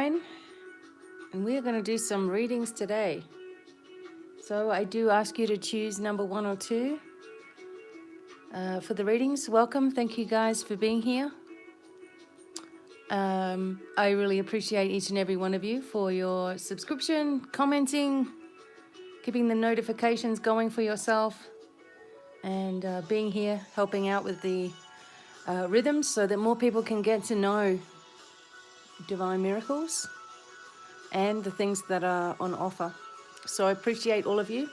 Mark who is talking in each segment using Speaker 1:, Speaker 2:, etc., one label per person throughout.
Speaker 1: Devine, and we are going to do some readings today. So I do ask you to choose number 1 or 2 for the readings. Welcome. Thank you guys for being here. I really appreciate each and every one of you for your subscription, commenting, keeping the notifications going for yourself, and being here, helping out with the rhythms so that more people can get to know divine miracles and the things that are on offer. So I appreciate all of you.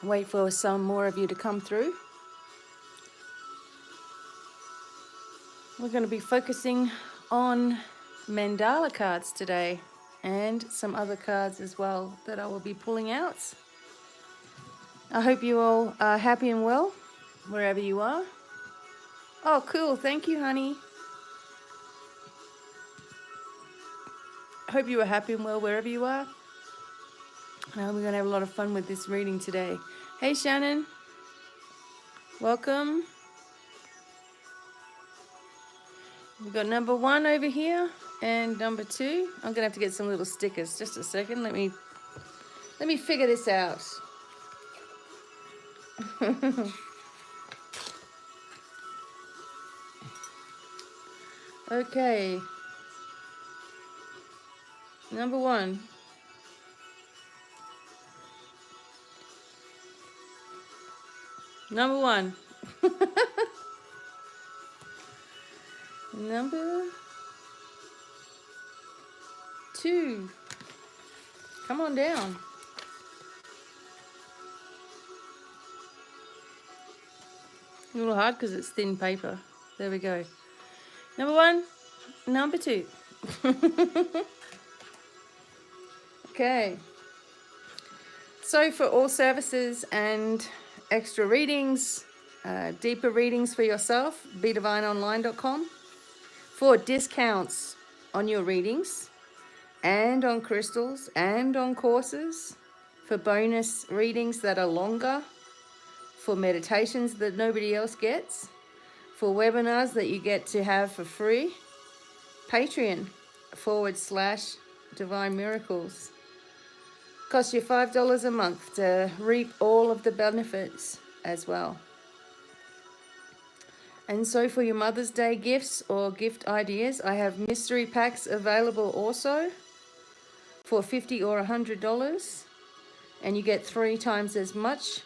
Speaker 1: Wait for some more of you to come through. We're going to be focusing on mandala cards today and some other cards as well that I will be pulling out. I hope you all are happy and well wherever you are. Oh, cool. Thank you, honey. I hope you are happy and well wherever you are. We're going to have a lot of fun with this reading today. Hey, Shannon. Welcome. We've got number 1 over here and number 2. I'm going to have to get some little stickers. Just a second. Let me figure this out. Okay. Number 1. Number 1. Number 2. Come on down. A little hard because it's thin paper. There we go. Number 1. Number 2. Okay. So for all services and extra readings, deeper readings for yourself, BDevineOnline.com. For discounts on your readings and on crystals and on courses, for bonus readings that are longer, for meditations that nobody else gets, for webinars that you get to have for free, Patreon/Divine Miracles. Costs you $5 a month to reap all of the benefits as well. And so for your Mother's Day gifts or gift ideas, I have mystery packs available also for $50 or $100. And you get 3 times as much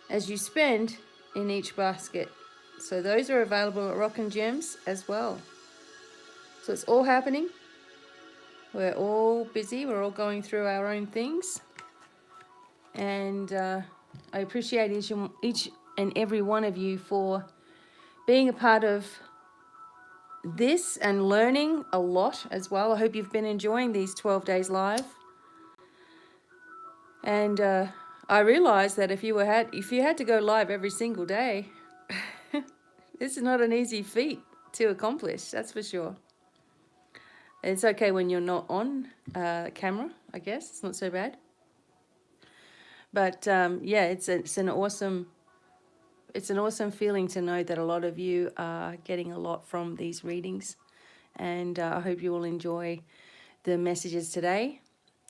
Speaker 1: as you spend in each basket. So those are available at Rock and Gems as well. So it's all happening. We're all busy. We're all going through our own things. And I appreciate each and every one of you for being a part of this and learning a lot as well. I hope you've been enjoying these 12 days live. And I realized that if you had to go live every single day, this is not an easy feat to accomplish, that's for sure. It's okay when you're not on camera, I guess. It's not so bad. But yeah, it's an awesome feeling to know that a lot of you are getting a lot from these readings. And I hope you will enjoy the messages today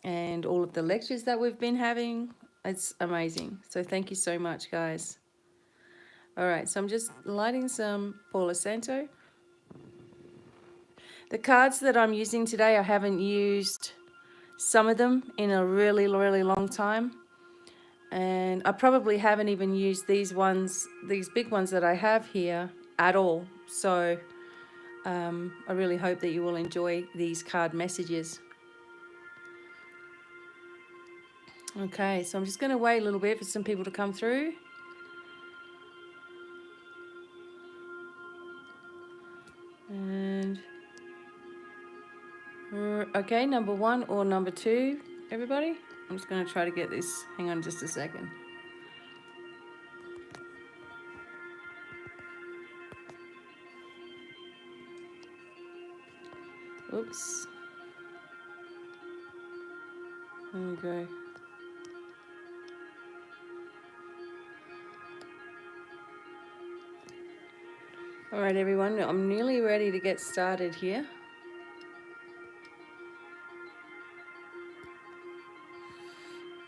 Speaker 1: and all of the lectures that we've been having. It's amazing. So thank you so much, guys. All right, so I'm just lighting some Palo Santo. The cards that I'm using today, I haven't used some of them in a really, really long time. And I probably haven't even used these big ones that I have here at all. So I really hope that you will enjoy these card messages. Okay, so I'm just going to wait a little bit for some people to come through. And okay, number 1 or number 2, everybody. I'm just going to try to get this. Hang on just a second. Oops. There we go. All right, everyone, I'm nearly ready to get started here.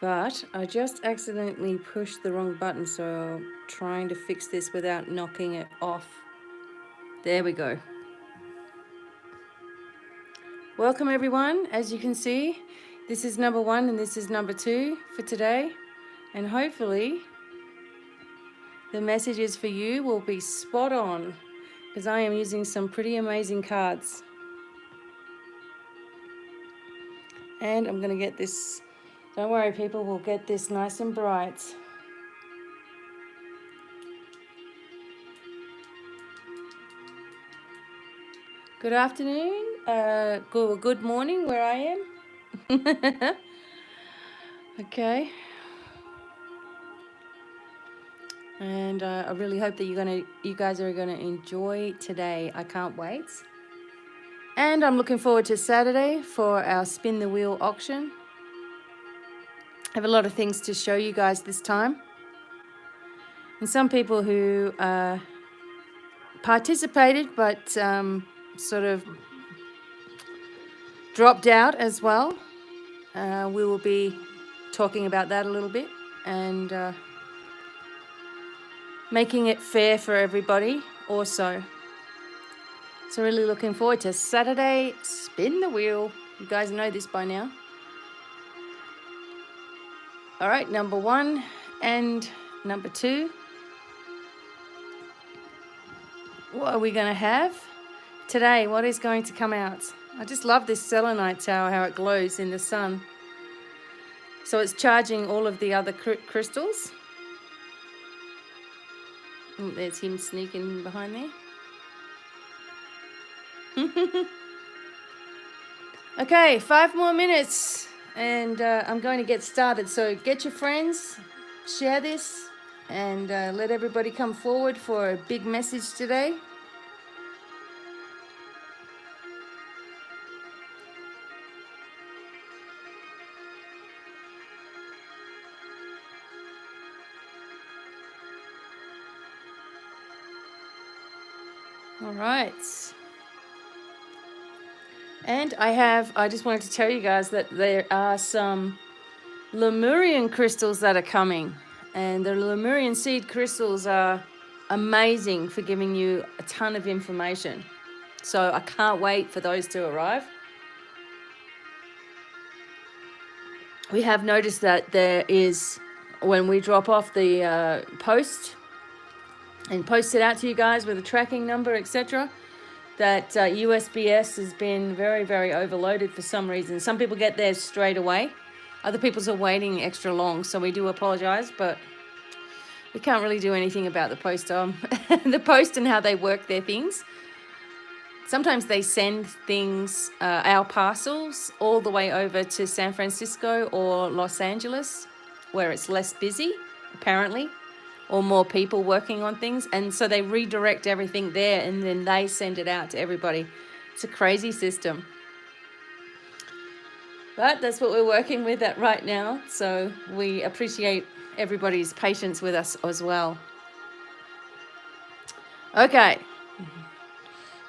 Speaker 1: But I just accidentally pushed the wrong button, so I'm trying to fix this without knocking it off. There we go. Welcome everyone. As you can see, this is number 1 and this is number 2 for today. And hopefully the messages for you will be spot on, because I am using some pretty amazing cards. And I'm going to get this, don't worry people, we'll get this nice and bright. Good afternoon, good morning where I am. Okay. And I really hope that you guys are gonna enjoy today. I can't wait. And I'm looking forward to Saturday for our spin the wheel auction. I have a lot of things to show you guys this time. And some people who participated but sort of dropped out as well. We will be talking about that a little bit and making it fair for everybody also. So really looking forward to Saturday spin the wheel. You guys know this by now. All right, number 1 and number 2. What are we going to have today? What is going to come out? I just love this selenite tower, how it glows in the sun. So it's charging all of the other crystals. There's him sneaking behind there. Okay, 5 more minutes and I'm going to get started. So get your friends, share this, and let everybody come forward for a big message today. All right. And I just wanted to tell you guys that there are some Lemurian crystals that are coming. And the Lemurian seed crystals are amazing for giving you a ton of information. So I can't wait for those to arrive. We have noticed that there is, when we drop off the post and post it out to you guys with a tracking number, etc., that USPS has been very, very overloaded for some reason. Some people get theirs straight away. Other people's are waiting extra long, so we do apologize, but we can't really do anything about the post, the post and how they work their things. Sometimes they send things, our parcels, all the way over to San Francisco or Los Angeles, where it's less busy, apparently, or more people working on things. And so they redirect everything there and then they send it out to everybody. It's a crazy system. But that's what we're working with at right now. So we appreciate everybody's patience with us as well. Okay.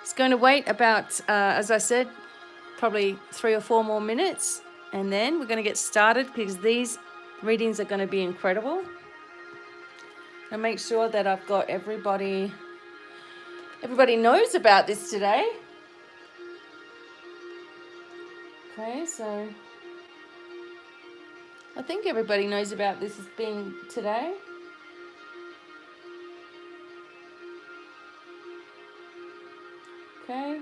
Speaker 1: It's going to wait about, as I said, probably 3 or 4 more minutes. And then we're going to get started because these readings are going to be incredible. And make sure that I've got everybody knows about this today. Okay, so I think everybody knows about this as being today. Okay,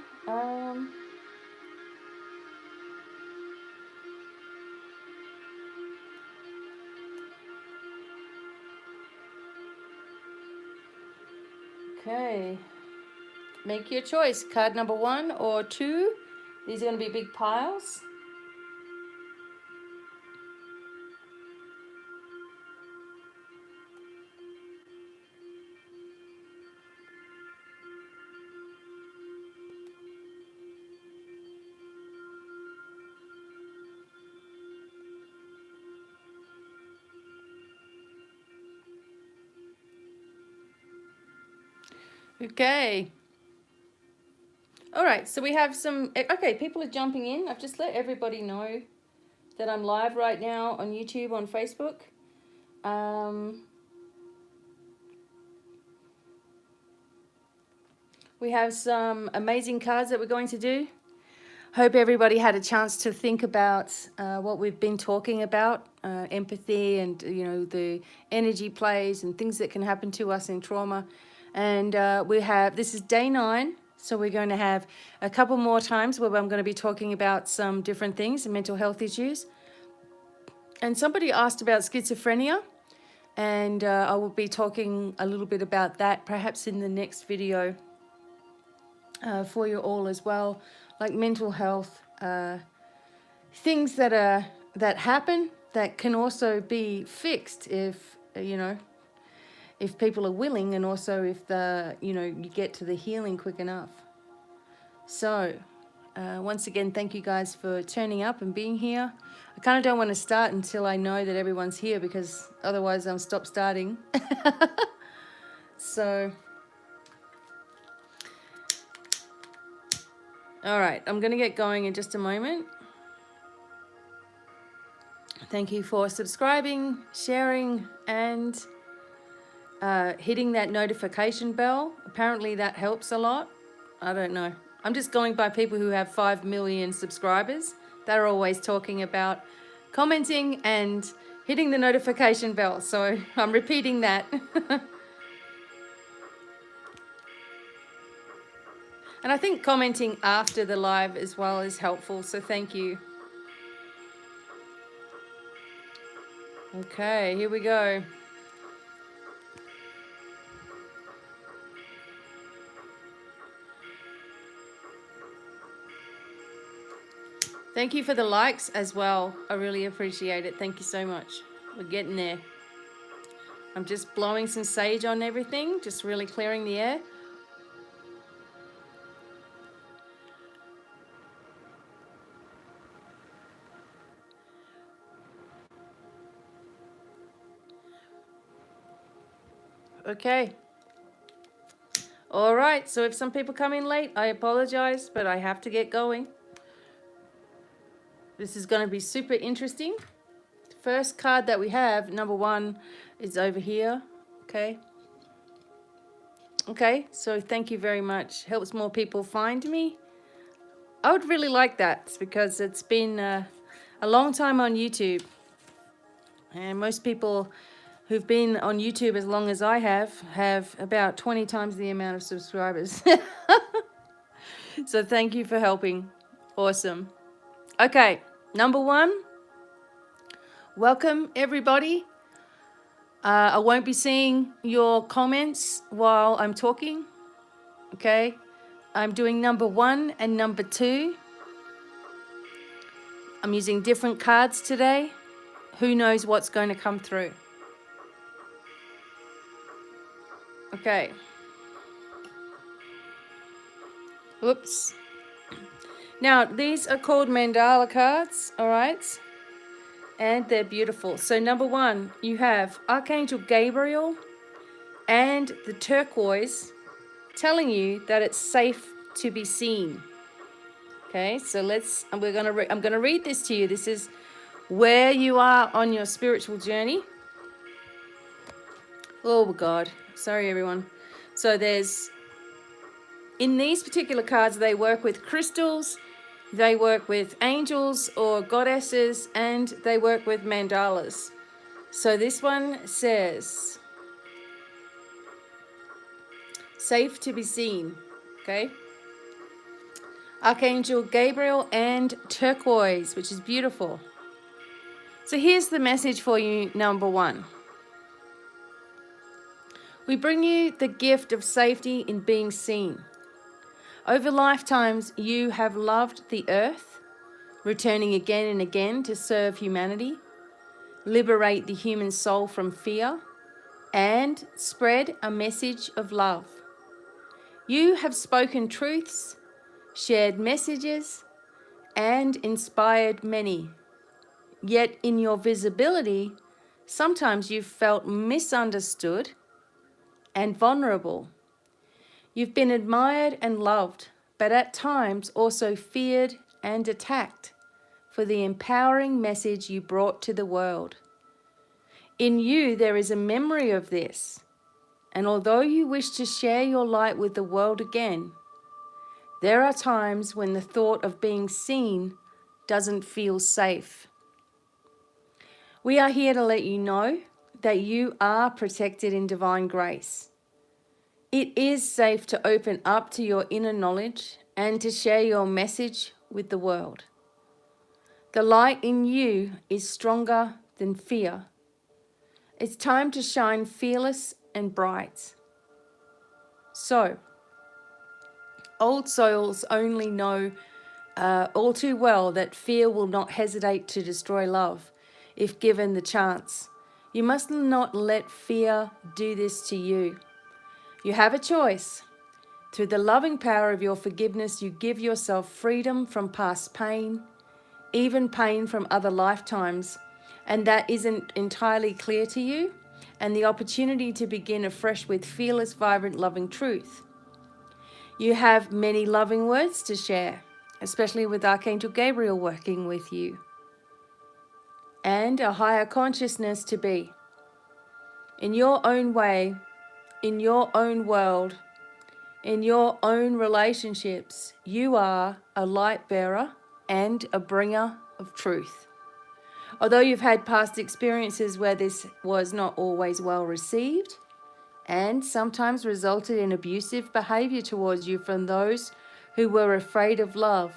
Speaker 1: okay, make your choice, card number 1 or 2. These are going to be big piles. Okay. All right, so we have some, okay, people are jumping in. I've just let everybody know that I'm live right now on YouTube, on Facebook. We have some amazing cards that we're going to do. Hope everybody had a chance to think about what we've been talking about, empathy and, you know, the energy plays and things that can happen to us in trauma. And this is day 9, so we're going to have a couple more times where I'm going to be talking about some different things and mental health issues. And somebody asked about schizophrenia, and I will be talking a little bit about that perhaps in the next video for you all as well, like mental health, things that happen that can also be fixed if, you know, if people are willing, and also if you get to the healing quick enough. So once again, thank you guys for turning up and being here. I kind of don't want to start until I know that everyone's here, because otherwise I'll stop starting. So, all right, I'm going to get going in just a moment. Thank you for subscribing, sharing, and hitting that notification bell. Apparently that helps a lot. I don't know. I'm just going by people who have 5 million subscribers. They're always talking about commenting and hitting the notification bell. So I'm repeating that. And I think commenting after the live as well is helpful. So thank you. Okay, here we go. Thank you for the likes as well. I really appreciate it. Thank you so much. We're getting there. I'm just blowing some sage on everything, just really clearing the air. Okay. All right, so if some people come in late, I apologize, but I have to get going. This is going to be super interesting. The first card that we have, number 1, is over here. Okay. Okay, so thank you very much. Helps more people find me. I would really like that, because it's been a long time on YouTube. And most people who've been on YouTube as long as I have about 20 times the amount of subscribers. So thank you for helping. Awesome. Okay, number 1. Welcome, everybody. I won't be seeing your comments while I'm talking. Okay, I'm doing number 1 and number 2. I'm using different cards today. Who knows what's going to come through? Okay. Whoops. Now, these are called mandala cards, all right? And they're beautiful. So number 1, you have Archangel Gabriel and the turquoise telling you that it's safe to be seen. Okay, so I'm going to read this to you. This is where you are on your spiritual journey. Oh God, sorry everyone. So in these particular cards, they work with crystals, they work with angels or goddesses, and they work with mandalas. So this one says, safe to be seen, okay? Archangel Gabriel and turquoise, which is beautiful. So here's the message for you, number 1. We bring you the gift of safety in being seen. Over lifetimes, you have loved the earth, returning again and again to serve humanity, liberate the human soul from fear, and spread a message of love. You have spoken truths, shared messages, and inspired many. Yet in your visibility, sometimes you've felt misunderstood and vulnerable. You've been admired and loved, but at times also feared and attacked for the empowering message you brought to the world. In you, there is a memory of this, and although you wish to share your light with the world again, there are times when the thought of being seen doesn't feel safe. We are here to let you know that you are protected in divine grace. It is safe to open up to your inner knowledge and to share your message with the world. The light in you is stronger than fear. It's time to shine fearless and bright. So, old souls only know all too well that fear will not hesitate to destroy love if given the chance. You must not let fear do this to you. You have a choice. Through the loving power of your forgiveness, you give yourself freedom from past pain, even pain from other lifetimes, and that isn't entirely clear to you, and the opportunity to begin afresh with fearless, vibrant, loving truth. You have many loving words to share, especially with Archangel Gabriel working with you, and a higher consciousness to be. In your own way, in your own world, in your own relationships, you are a light bearer and a bringer of truth. Although you've had past experiences where this was not always well received and sometimes resulted in abusive behavior towards you from those who were afraid of love,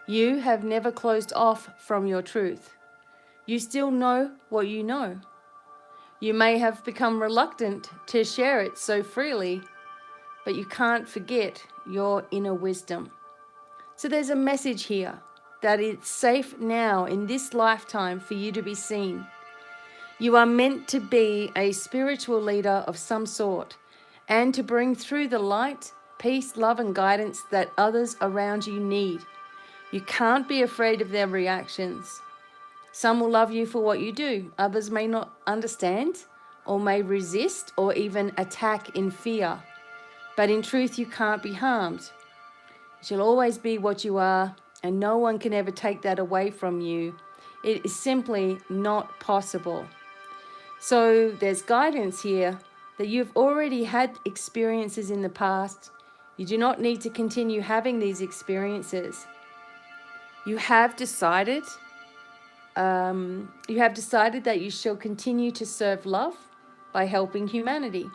Speaker 1: you have never closed off from your truth. You still know what you know. You may have become reluctant to share it so freely, but you can't forget your inner wisdom. So there's a message here that it's safe now in this lifetime for you to be seen. You are meant to be a spiritual leader of some sort and to bring through the light, peace, love, and guidance that others around you need. You can't be afraid of their reactions. Some will love you for what you do. Others may not understand or may resist or even attack in fear. But in truth, you can't be harmed. You shall always be what you are, and no one can ever take that away from you. It is simply not possible. So there's guidance here that you've already had experiences in the past. You do not need to continue having these experiences. You have decided that you shall continue to serve love by helping humanity.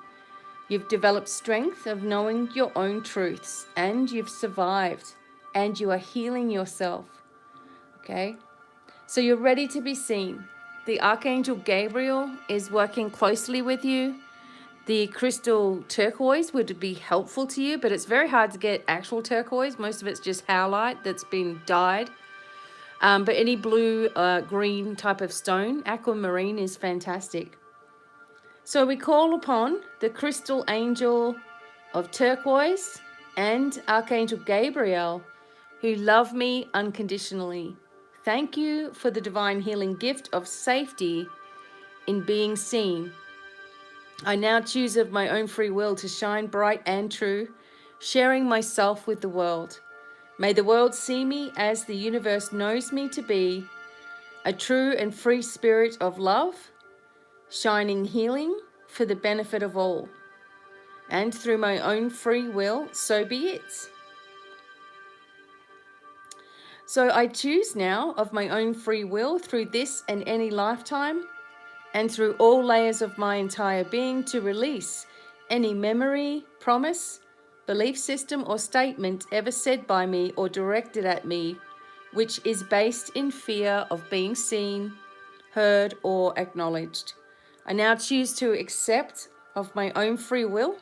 Speaker 1: You've developed strength of knowing your own truths, and you've survived, and you are healing yourself. Okay? So you're ready to be seen. The Archangel Gabriel is working closely with you. The crystal turquoise would be helpful to you, but it's very hard to get actual turquoise. Most of it's just howlite that's been dyed. But any blue, green type of stone, aquamarine, is fantastic. So we call upon the crystal angel of turquoise and Archangel Gabriel, who love me unconditionally. Thank you for the divine healing gift of safety in being seen. I now choose of my own free will to shine bright and true, sharing myself with the world. May the world see me as the universe knows me to be, a true and free spirit of love, shining healing for the benefit of all. And through my own free will, so be it. So I choose now of my own free will through this and any lifetime, and through all layers of my entire being, to release any memory, promise, belief system, or statement ever said by me or directed at me, which is based in fear of being seen, heard, or acknowledged. I now choose to accept of my own free will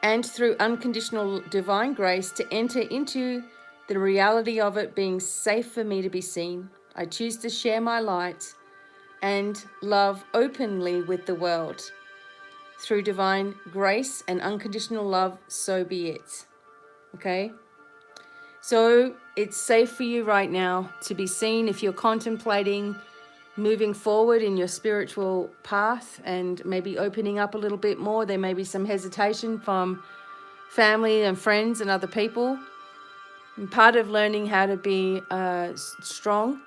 Speaker 1: and through unconditional divine grace to enter into the reality of it being safe for me to be seen. I choose to share my light and love openly with the world. Through divine grace and unconditional love, so be it. Okay? So it's safe for you right now to be seen if you're contemplating moving forward in your spiritual path and maybe opening up a little bit more. There may be some hesitation from family and friends and other people. And part of learning how to be strong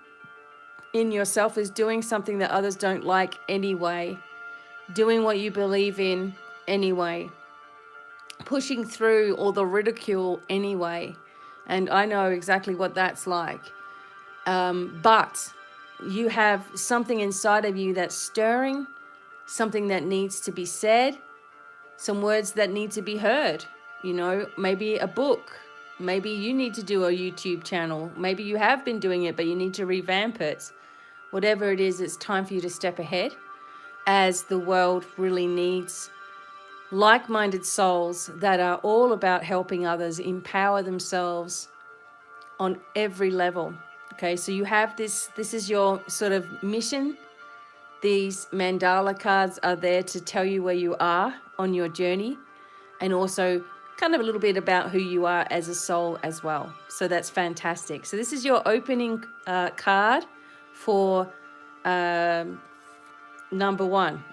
Speaker 1: in yourself is doing something that others don't like anyway, doing what you believe in anyway, pushing through all the ridicule anyway. And I know exactly what that's like. But you have something inside of you that's stirring, something that needs to be said, some words that need to be heard. You know, maybe a book. Maybe you need to do a YouTube channel. Maybe you have been doing it, but you need to revamp it. Whatever it is, it's time for you to step ahead, as the world really needs like-minded souls that are all about helping others empower themselves on every level. Okay, so you have this is your sort of mission. These mandala cards are there to tell you where you are on your journey, and also kind of a little bit about who you are as a soul as well. So that's fantastic. So this is your opening card for number 1.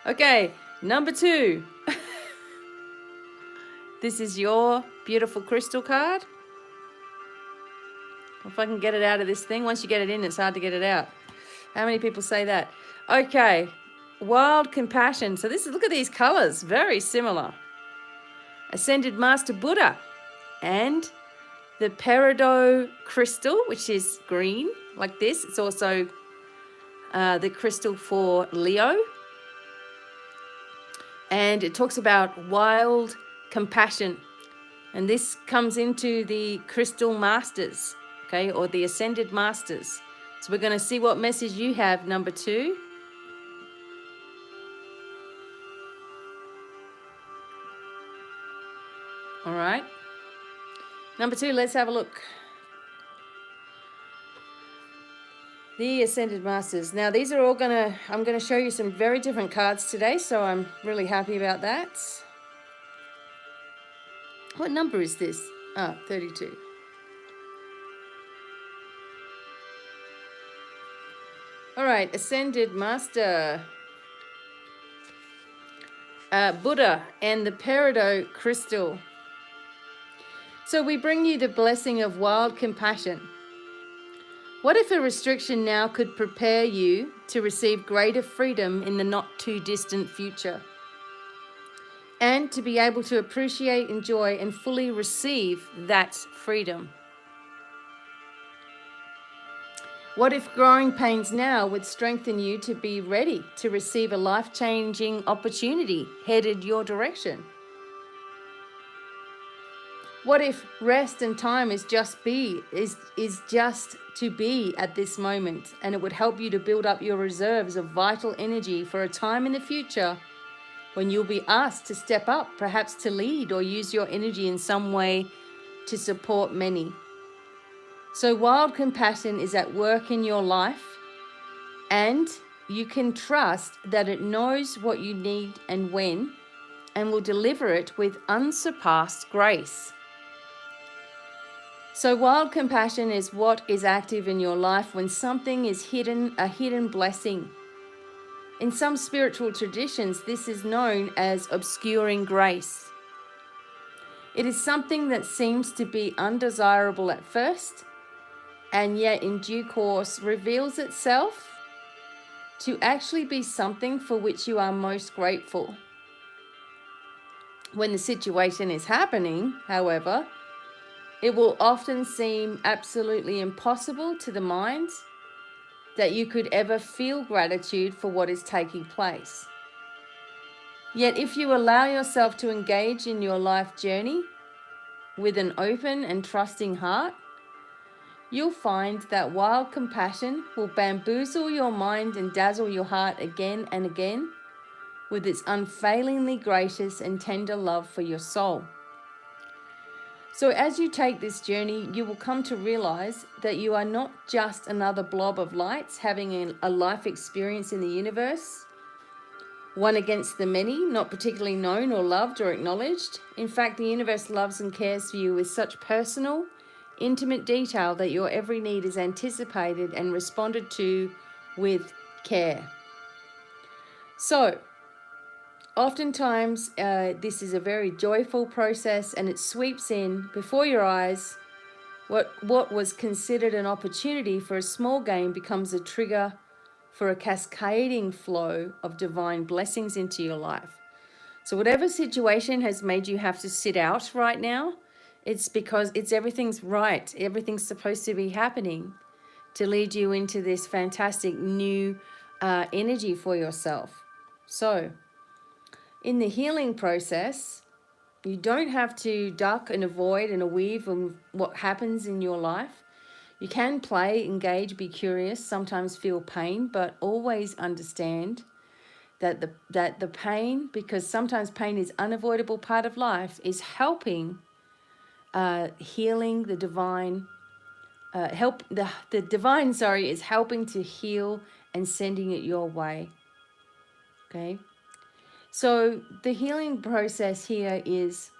Speaker 1: Okay, number 2. This is your beautiful crystal card. If I can get it out of this thing. Once you get it in, it's hard to get it out. How many people say that? Okay, wild compassion. So this is, look at these colors, very similar. Ascended Master Buddha and the peridot crystal, which is green like this. It's also the crystal for Leo. And it talks about wild compassion. And this comes into the crystal masters, okay, or the ascended masters. So we're going to see what message you have, number 2. All right. Number 2, let's have a look. The Ascended Masters. Now, these are all I'm going to show you some very different cards today, so I'm really happy about that. What number is this? 32. All right, Ascended Master. Buddha and the peridot crystal. So we bring you the blessing of wild compassion. What if a restriction now could prepare you to receive greater freedom in the not too distant future? And to be able to appreciate, enjoy, and fully receive that freedom. What if growing pains now would strengthen you to be ready to receive a life-changing opportunity headed your direction? What if rest and time is just to be at this moment, and it would help you to build up your reserves of vital energy for a time in the future when you'll be asked to step up, perhaps to lead or use your energy in some way to support many. So wild compassion is at work in your life, and you can trust that it knows what you need and when, and will deliver it with unsurpassed grace. So wild compassion is what is active in your life when something is hidden, a hidden blessing. In some spiritual traditions, this is known as obscuring grace. It is something that seems to be undesirable at first, and yet in due course reveals itself to actually be something for which you are most grateful. When the situation is happening, however, it will often seem absolutely impossible to the mind that you could ever feel gratitude for what is taking place. Yet if you allow yourself to engage in your life journey with an open and trusting heart, you'll find that wild compassion will bamboozle your mind and dazzle your heart again and again with its unfailingly gracious and tender love for your soul. So as you take this journey, you will come to realize that you are not just another blob of light having a life experience in the universe, one against the many, not particularly known or loved or acknowledged. In fact, the universe loves and cares for you with such personal, intimate detail that your every need is anticipated and responded to with care. So, oftentimes this is a very joyful process, and it sweeps in before your eyes. What was considered an opportunity for a small gain becomes a trigger for a cascading flow of divine blessings into your life. So whatever situation has made you have to sit out right now, it's because everything's right. Everything's supposed to be happening to lead you into this fantastic new energy for yourself. So in the healing process, you don't have to duck and avoid and weave on what happens in your life. You can play, engage, be curious, sometimes feel pain, but always understand that the pain, because sometimes pain is unavoidable part of life, is helping healing the divine. The divine, is helping to heal and sending it your way. Okay. So the healing process here is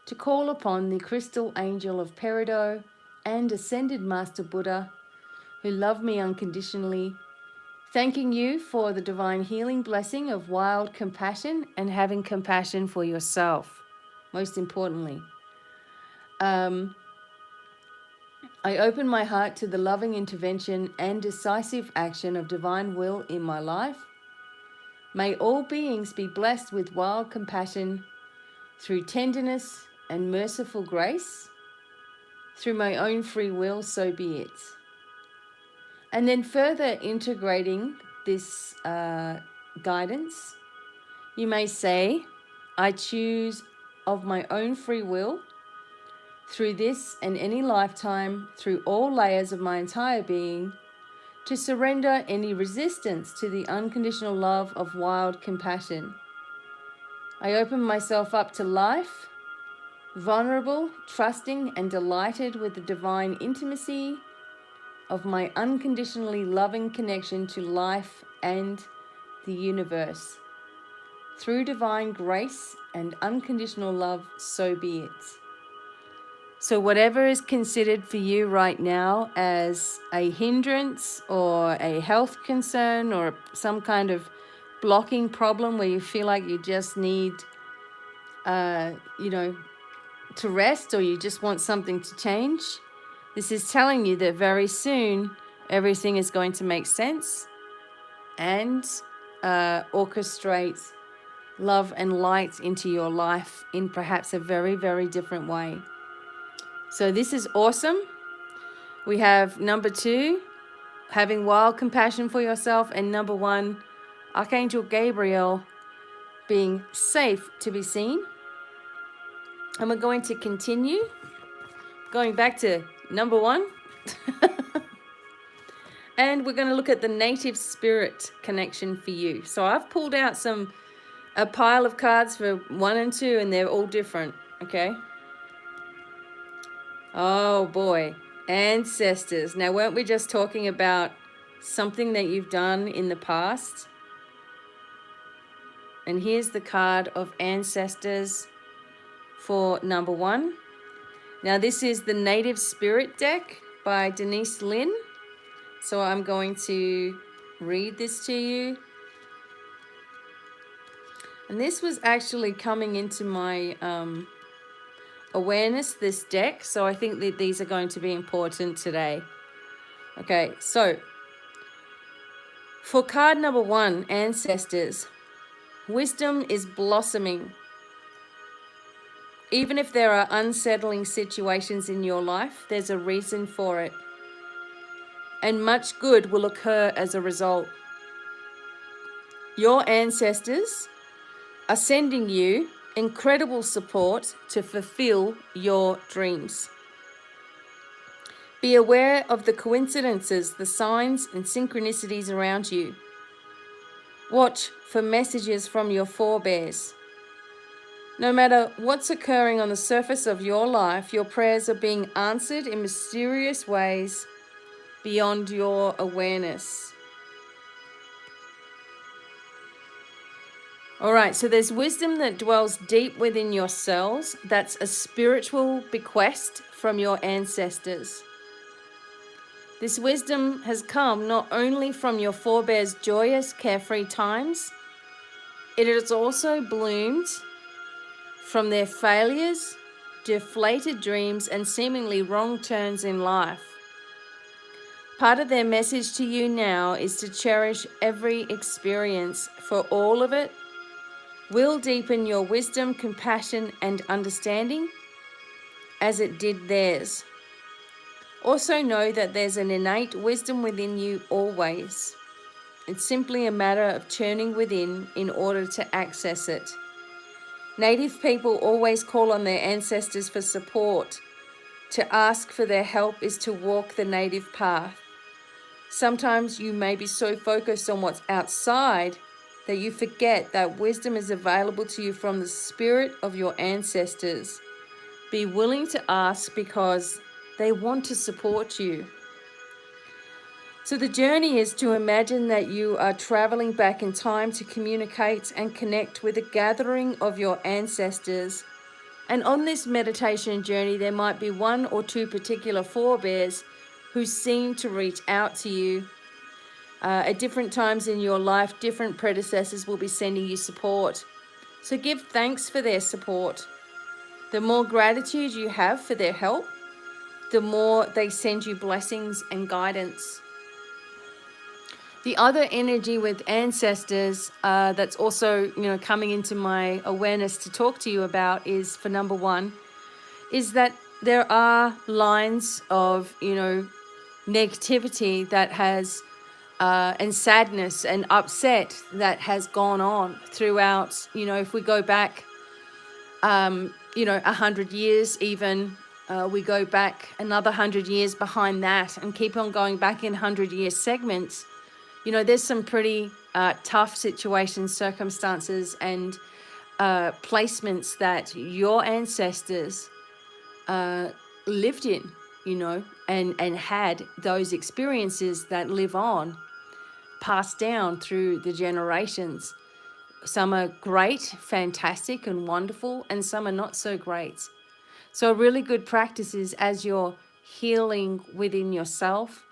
Speaker 1: to call upon the crystal angel of Peridot and ascended Master Buddha, who love me unconditionally, thanking you for the divine healing blessing of wild compassion and having compassion for yourself, most importantly. I open my heart to the loving intervention and decisive action of divine will in my life. May all beings be blessed with wild compassion through tenderness and merciful grace. Through my own free will, so be it. And then further integrating this guidance, you may say, I choose of my own free will, through this and any lifetime, through all layers of my entire being, to surrender any resistance to the unconditional love of wild compassion. I open myself up to life, vulnerable, trusting, and delighted with the divine intimacy of my unconditionally loving connection to life and the universe. Through divine grace and unconditional love, so be it. So whatever is considered for you right now as a hindrance or a health concern or some kind of blocking problem where you feel like you just need, to rest, or you just want something to change, this is telling you that very soon everything is going to make sense and orchestrate love and light into your life in perhaps a very, very different way. So this is awesome. We have number 2, having wild compassion for yourself, and number 1, Archangel Gabriel being safe to be seen. And we're going to continue going back to number 1. And we're going to look at the native spirit connection for you. So I've pulled out a pile of cards for 1 and 2, and they're all different, okay? Oh boy, ancestors. Now, weren't we just talking about something that you've done in the past? And here's the card of ancestors for number 1. Now, this is the Native Spirit deck by Denise Lynn. So I'm going to read this to you. And this was actually coming into my awareness, this deck. So I think that these are going to be important today. Okay, so for card number 1, ancestors, wisdom is blossoming. Even if there are unsettling situations in your life, there's a reason for it. And much good will occur as a result. Your ancestors are sending you incredible support to fulfill your dreams. Be aware of the coincidences, the signs and synchronicities around you. Watch for messages from your forebears. No matter what's occurring on the surface of your life, your prayers are being answered in mysterious ways beyond your awareness. All right, so there's wisdom that dwells deep within your cells. That's a spiritual bequest from your ancestors. This wisdom has come not only from your forebears' joyous, carefree times, It has also bloomed from their failures, deflated dreams, and seemingly wrong turns in life. Part of their message to you now is to cherish every experience, for all of it will deepen your wisdom, compassion, and understanding as it did theirs. Also know that there's an innate wisdom within you always. It's simply a matter of turning within in order to access it. Native people always call on their ancestors for support. To ask for their help is to walk the native path. Sometimes you may be so focused on what's outside that you forget that wisdom is available to you from the spirit of your ancestors. Be willing to ask because they want to support you. So the journey is to imagine that you are traveling back in time to communicate and connect with a gathering of your ancestors. And on this meditation journey, there might be one or two particular forebears who seem to reach out to you. At different times in your life, different predecessors will be sending you support. So give thanks for their support. The more gratitude you have for their help, the more they send you blessings and guidance. The other energy with ancestors that's also, coming into my awareness to talk to you about is, for number one, is that there are lines of, negativity that has, and sadness and upset that has gone on throughout, if we go back, 100 years even, we go back another 100 years behind that and keep on going back in 100-year segments. There's some pretty tough situations, circumstances, and placements that your ancestors lived in, and had those experiences that live on, passed down through the generations. Some are great, fantastic, and wonderful, and some are not so great. So a really good practice is, as you're healing within yourself,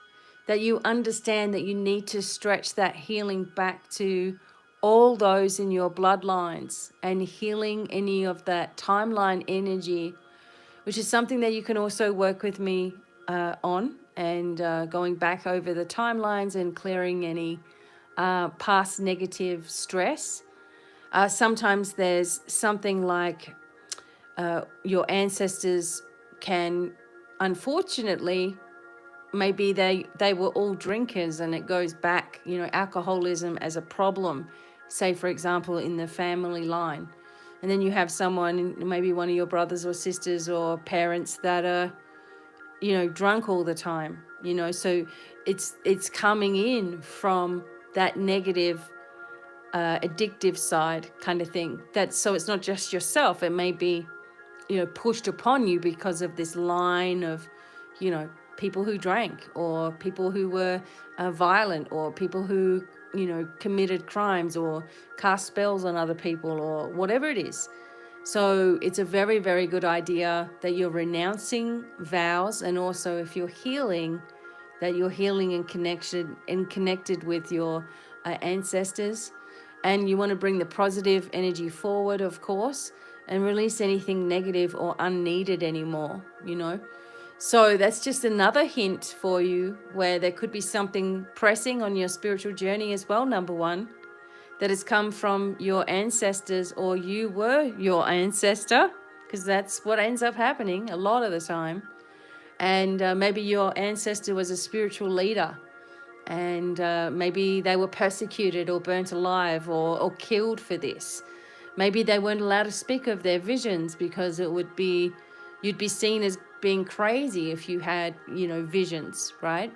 Speaker 1: that you understand that you need to stretch that healing back to all those in your bloodlines and healing any of that timeline energy, which is something that you can also work with me on, and going back over the timelines and clearing any past negative stress. Sometimes there's something like your ancestors can, unfortunately, maybe they were all drinkers, and it goes back, alcoholism as a problem, say, for example, in the family line. And then you have someone, maybe one of your brothers or sisters or parents, that are, drunk all the time, so it's coming in from that negative, addictive side kind of thing. So it's not just yourself, it may be, pushed upon you because of this line of, people who drank, or people who were violent, or people who, committed crimes or cast spells on other people, or whatever it is. So it's a very, very good idea that you're renouncing vows, and also if you're healing, that you're healing and connected with your ancestors. And you want to bring the positive energy forward, of course, and release anything negative or unneeded anymore, So that's just another hint for you, where there could be something pressing on your spiritual journey as well, number one, that has come from your ancestors, or you were your ancestor, because that's what ends up happening a lot of the time. And maybe your ancestor was a spiritual leader, and maybe they were persecuted or burnt alive or killed for this. Maybe they weren't allowed to speak of their visions because you'd be seen as being crazy if you had, visions, right?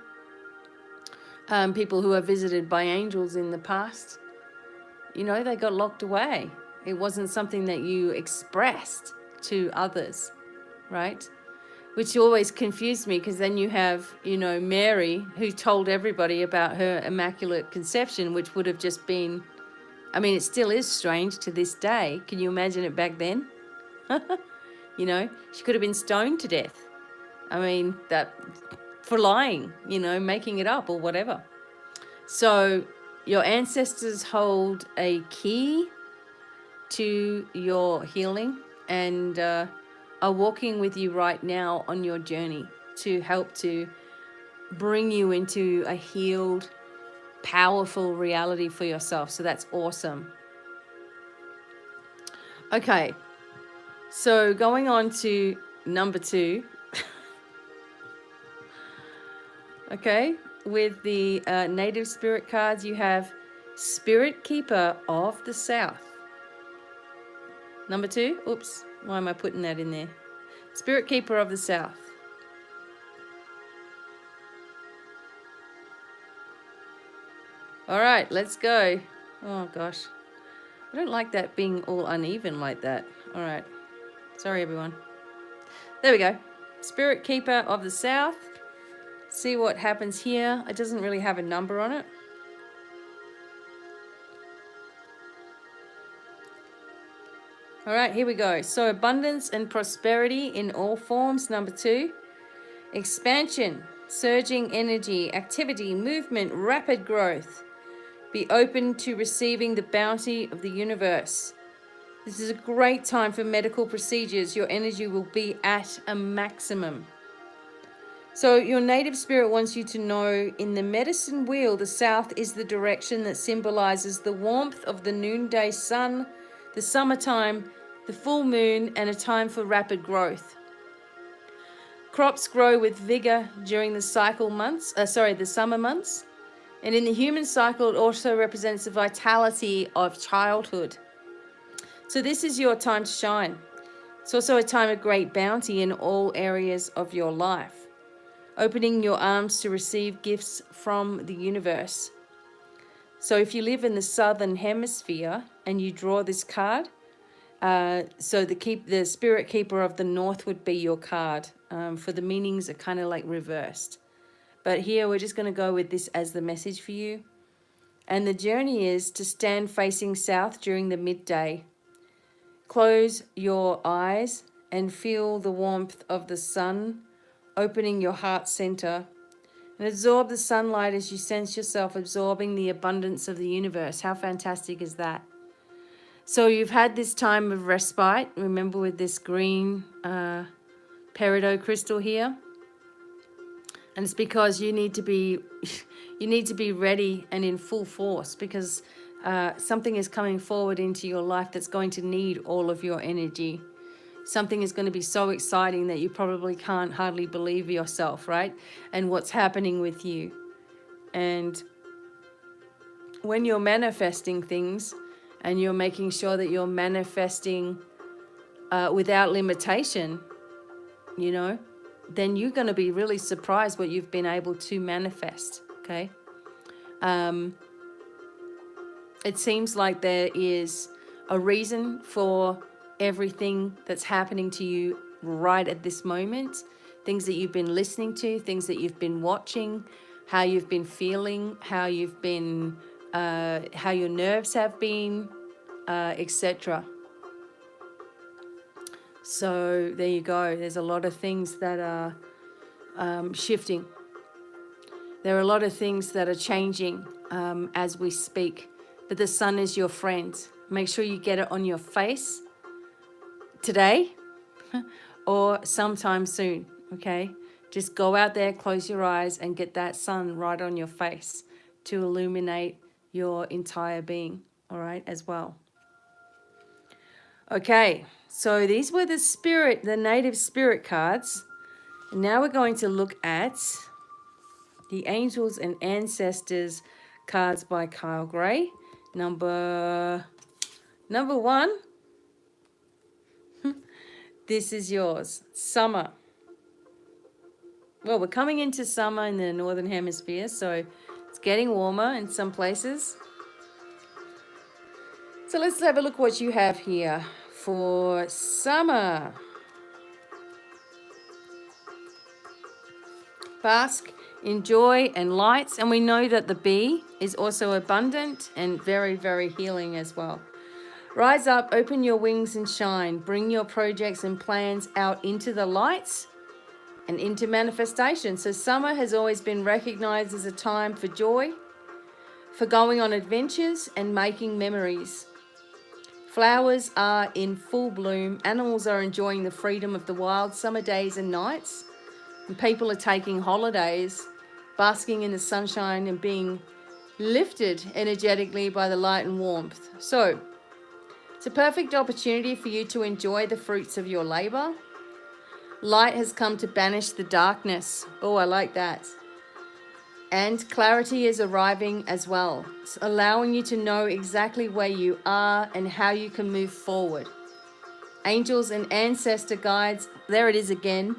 Speaker 1: People who are visited by angels in the past, they got locked away. It wasn't something that you expressed to others, right? Which always confused me, because then you have, Mary, who told everybody about her immaculate conception, which would have just been, it still is strange to this day. Can you imagine it back then? She could have been stoned to death. That for lying, making it up or whatever. So your ancestors hold a key to your healing and are walking with you right now on your journey to help to bring you into a healed, powerful reality for yourself. So that's awesome. Okay, so going on to number 2. Okay, with the native spirit cards, you have Spirit Keeper of the South. Number 2. Oops, why am I putting that in there? Spirit Keeper of the South. All right, let's go. Oh gosh, I don't like that being all uneven like that. All right, sorry everyone. There we go. Spirit Keeper of the South. See what happens here. It doesn't really have a number on it. All right, here we go. So abundance and prosperity in all forms, number 2. Expansion, surging energy, activity, movement, rapid growth. Be open to receiving the bounty of the universe. This is a great time for medical procedures. Your energy will be at a maximum. So your native spirit wants you to know in the medicine wheel, the south is the direction that symbolizes the warmth of the noonday sun, the summertime, the full moon, and a time for rapid growth. Crops grow with vigor during the the summer months. And in the human cycle, it also represents the vitality of childhood. So this is your time to shine. It's also a time of great bounty in all areas of your life. Opening your arms to receive gifts from the universe. So if you live in the southern hemisphere and you draw this card, so the Spirit Keeper of the North would be your card. For the meanings are kind of like reversed. But here we're just going to go with this as the message for you. And the journey is to stand facing south during the midday. Close your eyes and feel the warmth of the sun, opening your heart center. And absorb the sunlight as you sense yourself absorbing the abundance of the universe. How fantastic is that? So you've had this time of respite. Remember with this green peridot crystal here. And it's because you need to be ready and in full force, because something is coming forward into your life that's going to need all of your energy. Something is going to be so exciting that you probably can't hardly believe yourself, right? And what's happening with you. And when you're manifesting things and you're making sure that you're manifesting without limitation, you know, then you're going to be really surprised what you've been able to manifest, okay? It seems like there is a reason for everything that's happening to you right at this moment. Things that you've been listening to, things that you've been watching, how you've been feeling, how you've been, how your nerves have been, etc. So there you go. There's a lot of things that are shifting. There are a lot of things that are changing as we speak. But the sun is your friend. Make sure you get it on your face today or sometime soon, okay? Just go out there, close your eyes, and get that sun right on your face to illuminate your entire being, all right, as well. Okay, so these were the native spirit cards. And now we're going to look at the Angels and Ancestors cards by Kyle Gray. Number 1. This is yours. Summer. Well, we're coming into summer in the Northern Hemisphere, so it's getting warmer in some places. So let's have a look what you have here for summer. Bask in joy and lights. And we know that the bee is also abundant and very, very healing as well. Rise up, open your wings and shine. Bring your projects and plans out into the lights and into manifestation. So summer has always been recognized as a time for joy, for going on adventures and making memories, Flowers are in full bloom. Animals are enjoying the freedom of the wild summer days and nights. And people are taking holidays, basking in the sunshine and being lifted energetically by the light and warmth. So, it's a perfect opportunity for you to enjoy the fruits of your labor. Light has come to banish the darkness. Oh, I like that. And clarity is arriving as well. It's allowing you to know exactly where you are and how you can move forward. Angels and ancestor guides, there it is again,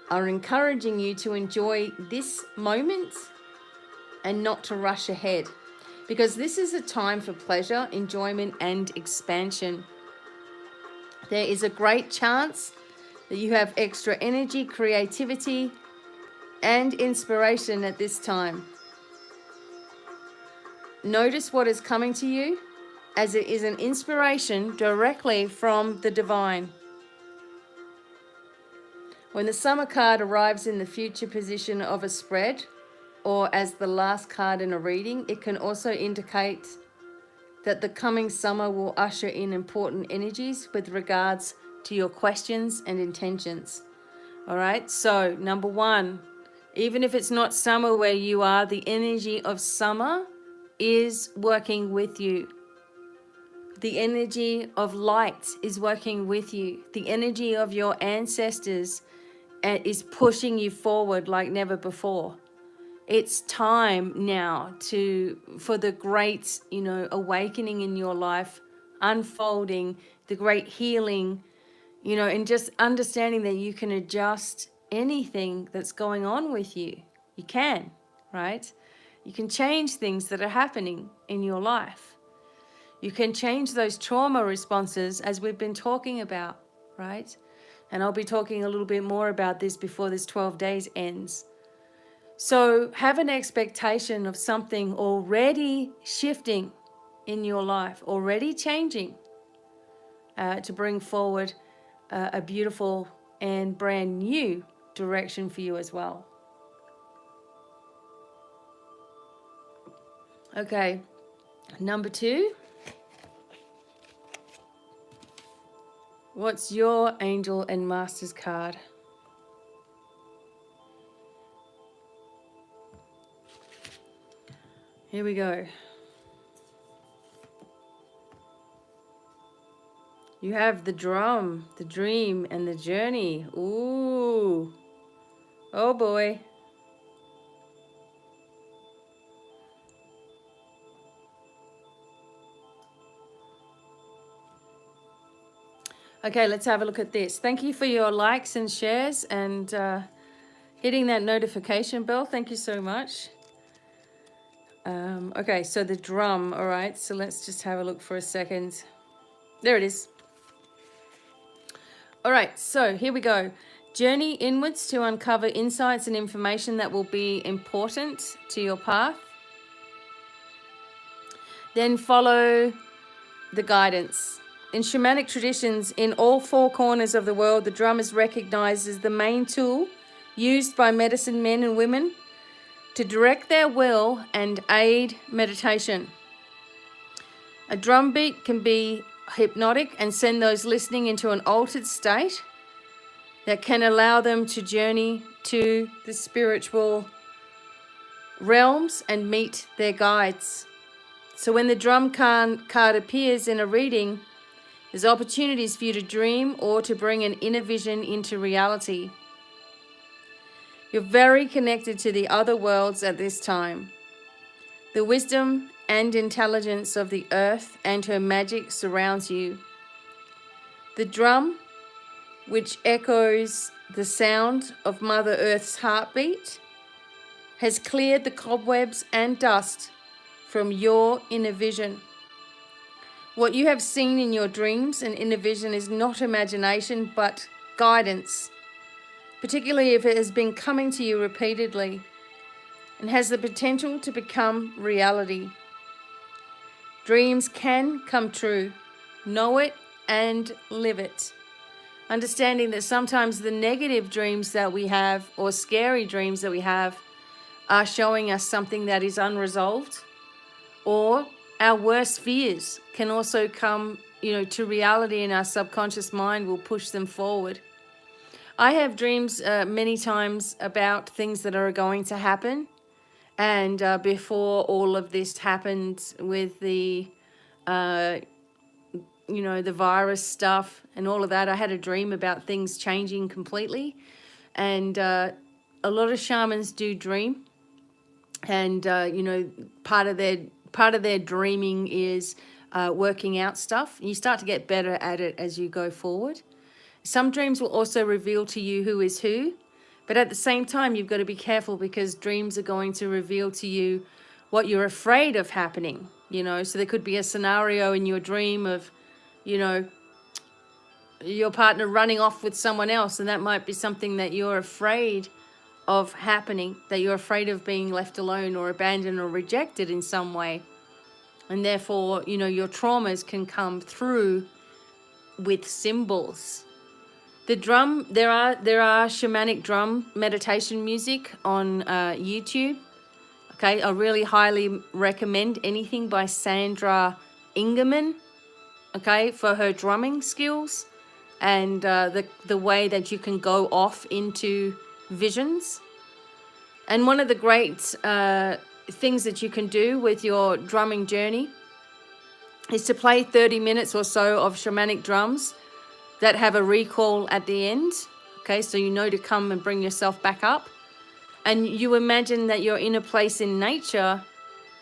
Speaker 1: are encouraging you to enjoy this moment and not to rush ahead. Because this is a time for pleasure, enjoyment, and expansion. There is a great chance that you have extra energy, creativity, and inspiration at this time. Notice what is coming to you, as it is an inspiration directly from the divine. When the summer card arrives in the future position of a spread, or as the last card in a reading, it can also indicate that the coming summer will usher in important energies with regards to your questions and intentions. All right, so number one, even if it's not summer where you are, the energy of summer is working with you. The energy of light is working with you. The energy of your ancestors is pushing you forward like never before. It's time now for the great, awakening in your life, unfolding, the great healing, and just understanding that you can adjust anything that's going on with you. You can, right? You can change things that are happening in your life. You can change those trauma responses as we've been talking about, right? And I'll be talking a little bit more about this before this 12 days ends. So have an expectation of something already shifting in your life, already changing to bring forward a beautiful and brand new direction for you as well. Okay, number 2. What's your angel and masters card? Here we go. You have the drum, the dream, and the journey. Ooh. Oh boy. Okay, let's have a look at this. Thank you for your likes and shares and hitting that notification bell. Thank you so much. Okay, so the drum. All right, so let's just have a look for a second. There it is. All right, so here we go. Journey inwards to uncover insights and information that will be important to your path. Then follow the guidance. In shamanic traditions, in all 4 corners of the world, the drum is recognized as the main tool used by medicine men and women to direct their will and aid meditation. A drum beat can be hypnotic and send those listening into an altered state that can allow them to journey to the spiritual realms and meet their guides. So when the drum card appears in a reading, there's opportunities for you to dream or to bring an inner vision into reality. You're very connected to the other worlds at this time. The wisdom and intelligence of the earth and her magic surrounds you. The drum, which echoes the sound of Mother Earth's heartbeat, has cleared the cobwebs and dust from your inner vision. What you have seen in your dreams and inner vision is not imagination, but guidance, particularly if it has been coming to you repeatedly and has the potential to become reality. Dreams can come true. Know it and live it. Understanding that sometimes the negative dreams that we have or scary dreams that we have are showing us something that is unresolved, or our worst fears can also come to reality in our subconscious mind will push them forward. I have dreams many times about things that are going to happen. And before all of this happened with the, the virus stuff and all of that, I had a dream about things changing completely. And a lot of shamans do dream. And, part of their dreaming is working out stuff. You start to get better at it as you go forward. Some dreams will also reveal to you who is who, but at the same time, you've got to be careful because dreams are going to reveal to you what you're afraid of happening, So there could be a scenario in your dream of, your partner running off with someone else, and that might be something that you're afraid of happening, that you're afraid of being left alone or abandoned or rejected in some way. And therefore, your traumas can come through with symbols. The drum, there are shamanic drum meditation music on YouTube. Okay, I really highly recommend anything by Sandra Ingerman, okay, for her drumming skills and the way that you can go off into visions. And one of the great things that you can do with your drumming journey is to play 30 minutes or so of shamanic drums that have a recall at the end, okay, so to come and bring yourself back up. And you imagine that you're in a place in nature,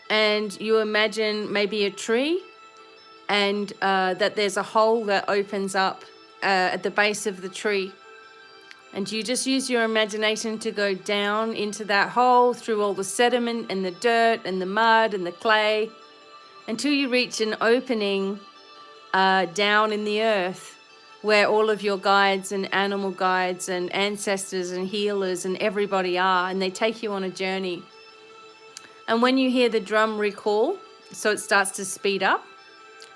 Speaker 1: and you imagine maybe a tree, and that there's a hole that opens up at the base of the tree. And you just use your imagination to go down into that hole through all the sediment and the dirt and the mud and the clay until you reach an opening down in the earth, where all of your guides and animal guides and ancestors and healers and everybody are, and they take you on a journey. And when you hear the drum recall, so it starts to speed up,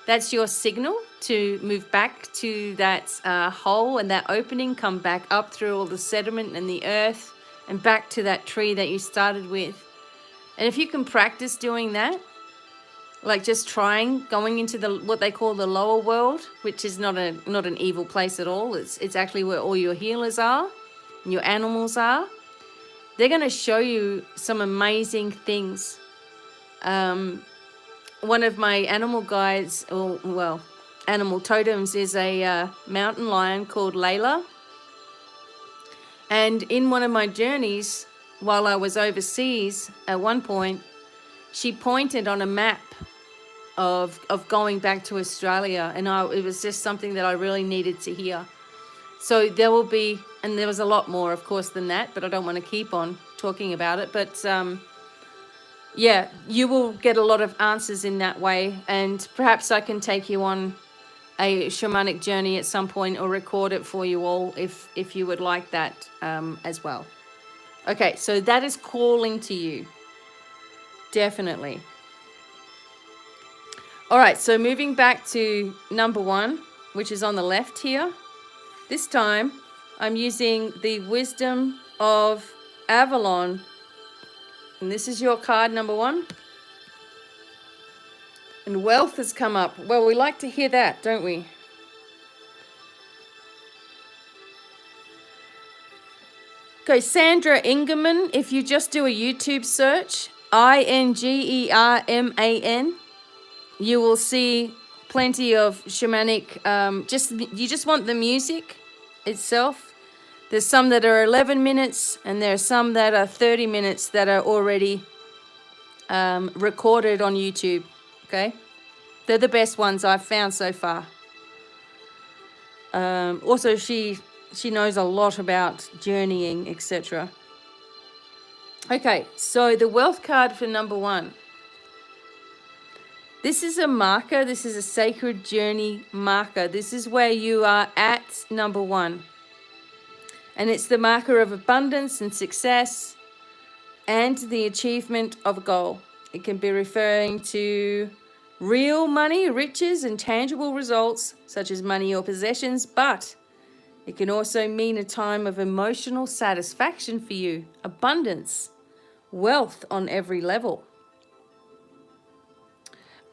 Speaker 1: that's your signal to move back to that hole and that opening, come back up through all the sediment and the earth and back to that tree that you started with. And if you can practice doing that, like just trying going into what they call the lower world, which is not an evil place at all. It's actually where all your healers are and your animals are. They're going to show you some amazing things. One of my animal guides, animal totems, is a mountain lion called Layla. And in one of my journeys, while I was overseas, at one point, she pointed on a map of going back to Australia, and it was just something that I really needed to hear. So there will be, and there was a lot more, of course, than that, but I don't want to keep on talking about it. But yeah, you will get a lot of answers in that way, and perhaps I can take you on a shamanic journey at some point, or record it for you all if you would like that as well. Okay, so that is calling to you, definitely. All right, so moving back to number 1, which is on the left here. This time, I'm using the Wisdom of Avalon. And this is your card, number 1. And wealth has come up. Well, we like to hear that, don't we? Okay, Sandra Ingerman, if you just do a YouTube search, Ingerman, you will see plenty of shamanic, you just want the music itself. There's some that are 11 minutes, and there are some that are 30 minutes that are already recorded on YouTube, okay? They're the best ones I've found so far. Also, she knows a lot about journeying, etc. Okay, so the wealth card for number 1. This is a marker. This is a sacred journey marker. This is where you are at number 1. And it's the marker of abundance and success and the achievement of a goal. It can be referring to real money, riches, and tangible results, such as money or possessions, but it can also mean a time of emotional satisfaction for you, abundance, wealth on every level.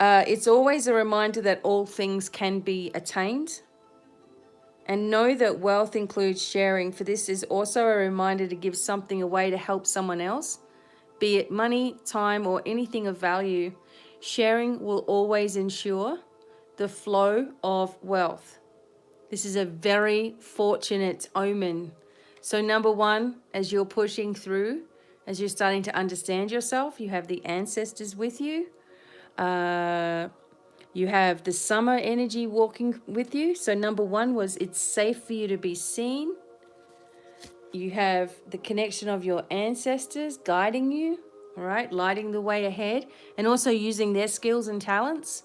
Speaker 1: It's always a reminder that all things can be attained. And know that wealth includes sharing, for this is also a reminder to give something away to help someone else, be it money, time, or anything of value. Sharing will always ensure the flow of wealth. This is a very fortunate omen. So number one, as you're pushing through, as you're starting to understand yourself, you have the ancestors with you. You have the summer energy walking with you. So number one was it's safe for you to be seen. You have the connection of your ancestors guiding you, all right, lighting the way ahead, and also using their skills and talents,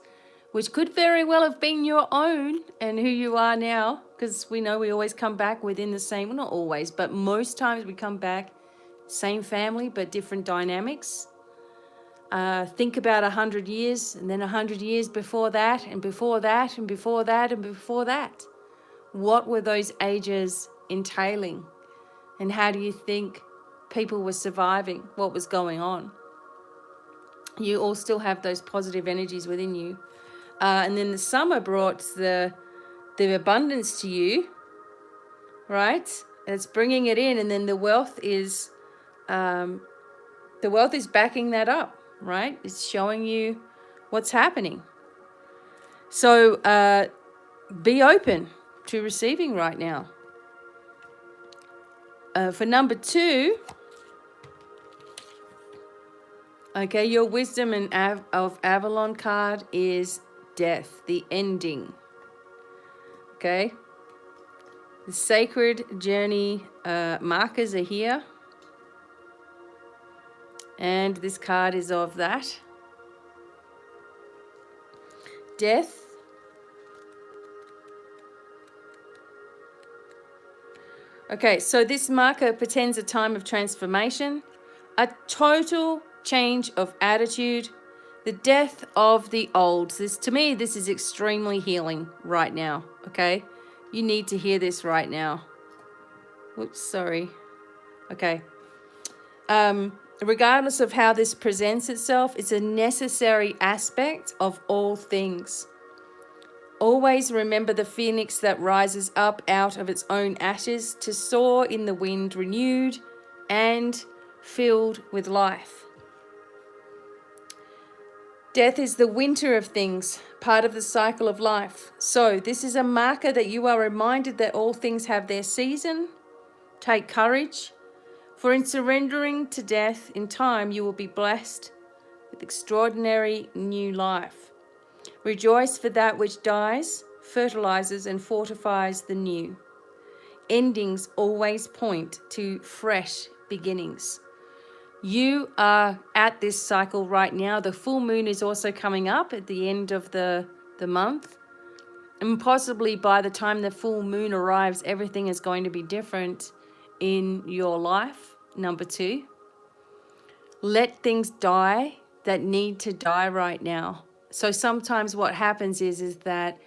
Speaker 1: which could very well have been your own and who you are now, because we know we always come back within the same, well, not always, but most times we come back same family, but different dynamics. Think about 100 years, and then 100 years before that, and before that, and before that, and before that. What were those ages entailing? And how do you think people were surviving? What was going on? You all still have those positive energies within you. And then the summer brought the abundance to you, right? It's bringing it in, and then the wealth is backing that up, right? It's showing you what's happening. So be open to receiving right now. For number two, okay, your wisdom of Avalon card is death, the ending. Okay, the sacred journey markers are here, and this card is of that. Death. Okay, so this marker portends a time of transformation, a total change of attitude, the death of the old. To me, this is extremely healing right now, okay? You need to hear this right now. Whoops, sorry. Okay. Regardless of how this presents itself, it's a necessary aspect of all things. Always remember the phoenix that rises up out of its own ashes to soar in the wind, renewed and filled with life. Death is the winter of things, part of the cycle of life. So this is a marker that you are reminded that all things have their season. Take courage, for in surrendering to death in time, you will be blessed with extraordinary new life. Rejoice for that which dies, fertilizes, and fortifies the new. Endings always point to fresh beginnings. You are at this cycle right now. The full moon is also coming up at the end of the month. And possibly by the time the full moon arrives, everything is going to be different in your life. Number two, let things die that need to die right now. So sometimes what happens is that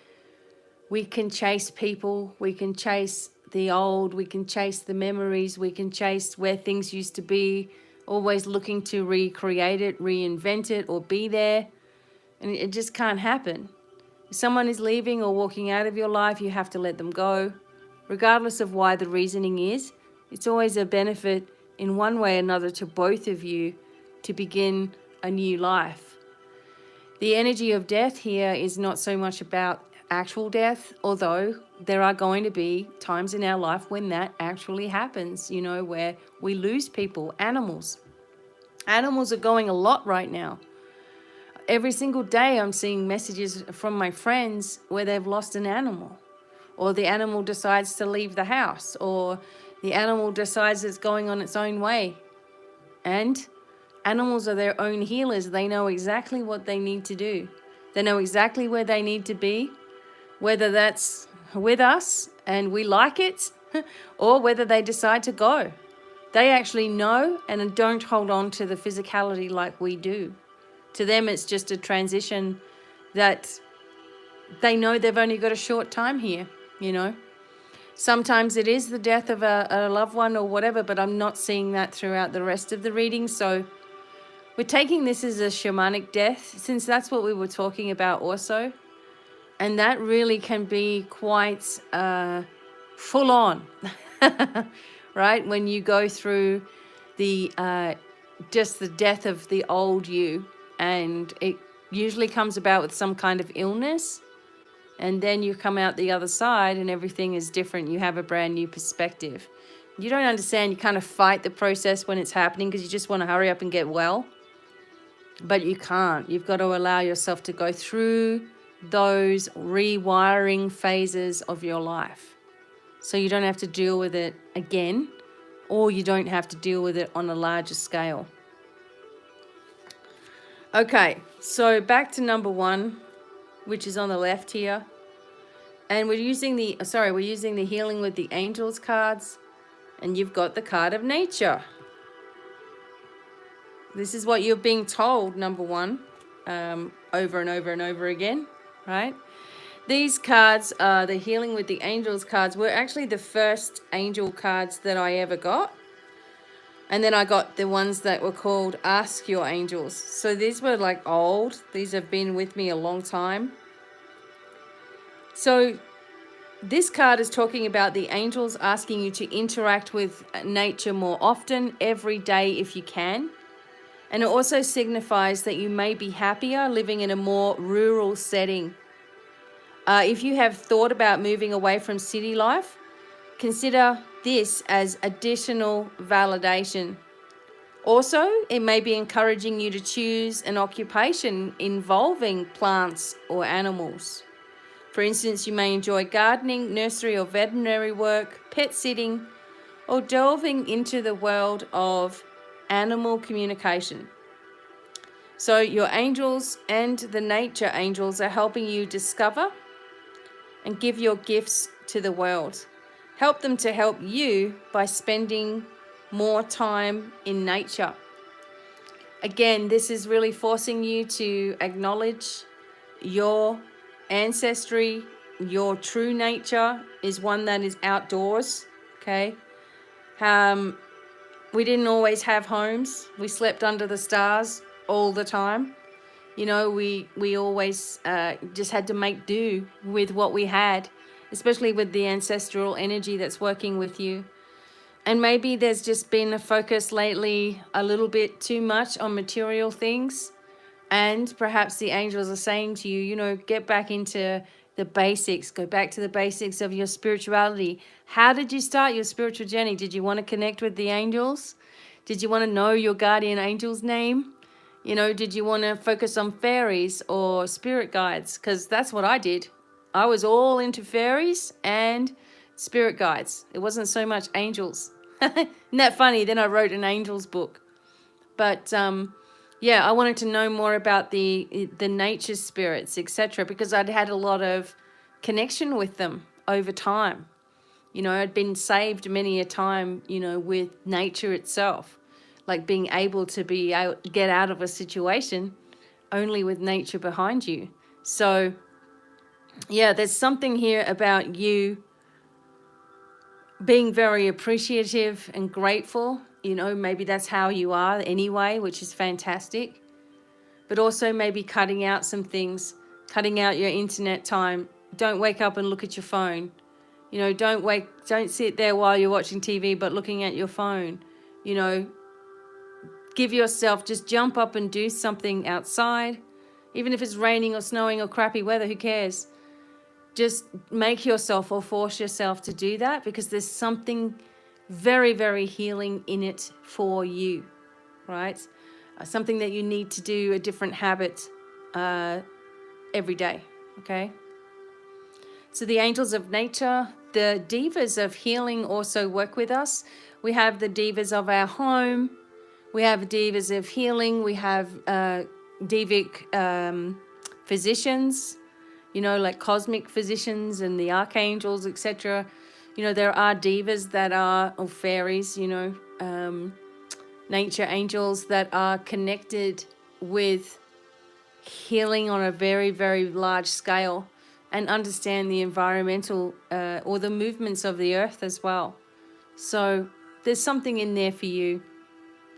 Speaker 1: we can chase people, we can chase the old, we can chase the memories, we can chase where things used to be, always looking to recreate it, reinvent it, or be there. And it just can't happen. If someone is leaving or walking out of your life, you have to let them go. Regardless of why the reasoning is, it's always a benefit in one way or another to both of you to begin a new life. The energy of death here is not so much about actual death, although there are going to be times in our life when that actually happens, you know, where we lose people, animals. Animals are going a lot right now. Every single day I'm seeing messages from my friends where they've lost an animal, or the animal decides to leave the house, or the animal decides it's going on its own way. And animals are their own healers. They know exactly what they need to do. They know exactly where they need to be, whether that's with us and we like it, or whether they decide to go. They actually know and don't hold on to the physicality like we do. To them, it's just a transition that they know they've only got a short time here, you know. Sometimes it is the death of a loved one or whatever, but I'm not seeing that throughout the rest of the reading. So We're taking this as a shamanic death, since that's what we were talking about also. And that really can be quite full on, right? When you go through the just the death of the old you, and it usually comes about with some kind of illness, and then you come out the other side and everything is different. You have a brand new perspective. You don't understand. You kind of fight the process when it's happening because you just want to hurry up and get well, but you can't. You've got to allow yourself to go through those rewiring phases of your life, so you don't have to deal with it again, or you don't have to deal with it on a larger scale. Okay, so back to number 1, which is on the left here, and we're using the Healing with the Angels cards, and you've got the card of nature. This is what you're being told, number 1, over and over and over again, right? These cards, the Healing with the Angels cards, were actually the first angel cards that I ever got. And then I got the ones that were called Ask Your Angels. So these were like old. These have been with me a long time. So this card is talking about the angels asking you to interact with nature more often, every day if you can. And it also signifies that you may be happier living in a more rural setting. If you have thought about moving away from city life, consider this as additional validation. Also, it may be encouraging you to choose an occupation involving plants or animals. For instance, you may enjoy gardening, nursery or veterinary work, pet sitting, or delving into the world of animal communication. So your angels and the nature angels are helping you discover and give your gifts to the world. Help them to help you by spending more time in nature. Again, this is really forcing you to acknowledge your ancestry. Your true nature is one that is outdoors, okay? We didn't always have homes. We slept under the stars all the time. You know, we always just had to make do with what we had, especially with the ancestral energy that's working with you. And maybe there's just been a focus lately a little bit too much on material things. And perhaps the angels are saying to you, you know, get back into the basics. Go back to the basics of your spirituality. How did you start your spiritual journey? Did you want to connect with the angels? Did you want to know your guardian angel's name? You know, did you want to focus on fairies or spirit guides? Because that's what I did. I was all into fairies and spirit guides. It wasn't so much angels. Isn't that funny? Then I wrote an angels book. But yeah, I wanted to know more about the nature spirits, etc., because I'd had a lot of connection with them over time. You know, I'd been saved many a time, you know, with nature itself. Like being able to get out of a situation only with nature behind you. So, yeah, there's something here about you being very appreciative and grateful. You know, maybe that's how you are anyway, which is fantastic. But also maybe cutting out some things, cutting out your internet time. Don't wake up and look at your phone. You know, don't sit there while you're watching TV but looking at your phone. You know, give yourself, just jump up and do something outside. Even if it's raining or snowing or crappy weather, who cares? Just make yourself or force yourself to do that, because there's something very, very healing in it for you, right? Something that you need to do, a different habit every day, okay? So the angels of nature, the divas of healing also work with us. We have the divas of our home. We have divas of healing. We have divic physicians, you know, like cosmic physicians and the archangels, etc. You know, there are divas that are, or fairies, you know, nature angels that are connected with healing on a very, very large scale and understand the environmental or the movements of the earth as well. So there's something in there for you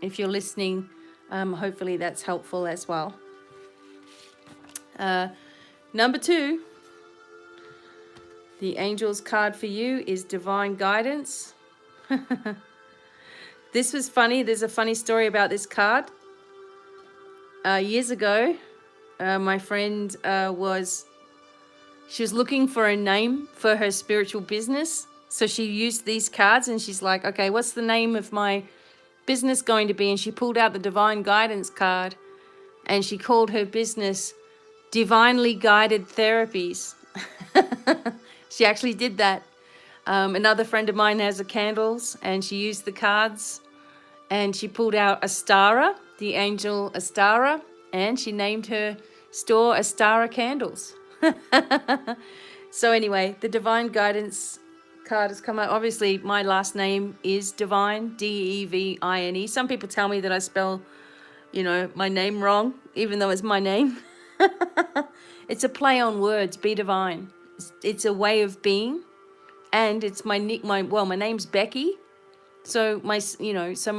Speaker 1: if you're listening Hopefully that's helpful as well. Number 2, the angel's card for you is divine guidance. This was funny. There's a funny story about this card. Years ago, my friend she was looking for a name for her spiritual business. So she used these cards and she's like, okay, what's the name of my business going to be? And she pulled out the divine guidance card and she called her business Divinely Guided Therapies. She actually did that. Another friend of mine has a candles and she used the cards and she pulled out Astara, the angel Astara, and she named her store Astara Candles. So anyway, the divine guidance card has come out. Obviously, my last name is Devine, Devine. Some people tell me that I spell, my name wrong, even though it's my name. It's a play on words, BDevine. It's a way of being, and it's my name's Becky, so my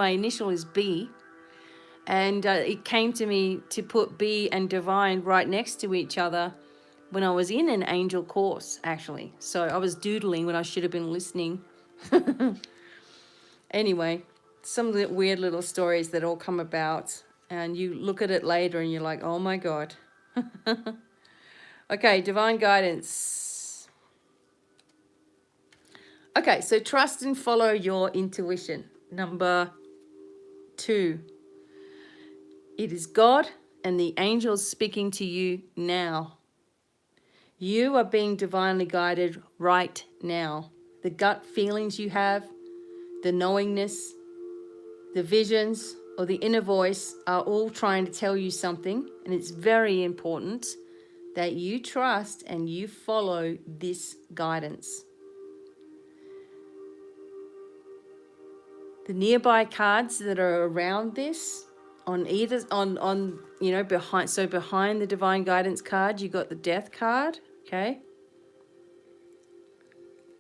Speaker 1: initial is B, and it came to me to put B and Devine right next to each other when I was in an angel course, actually. So I was doodling when I should have been listening. Anyway, some of the weird little stories that all come about, and you look at it later and you're like, oh my God. Okay, divine guidance. Okay, so trust and follow your intuition. Number 2. It is God and the angels speaking to you now. You are being divinely guided right now. The gut feelings you have, the knowingness, the visions, or the inner voice are all trying to tell you something, and it's very important that you trust and you follow this guidance. The nearby cards that are around this, behind the divine guidance card, you got the death card, okay?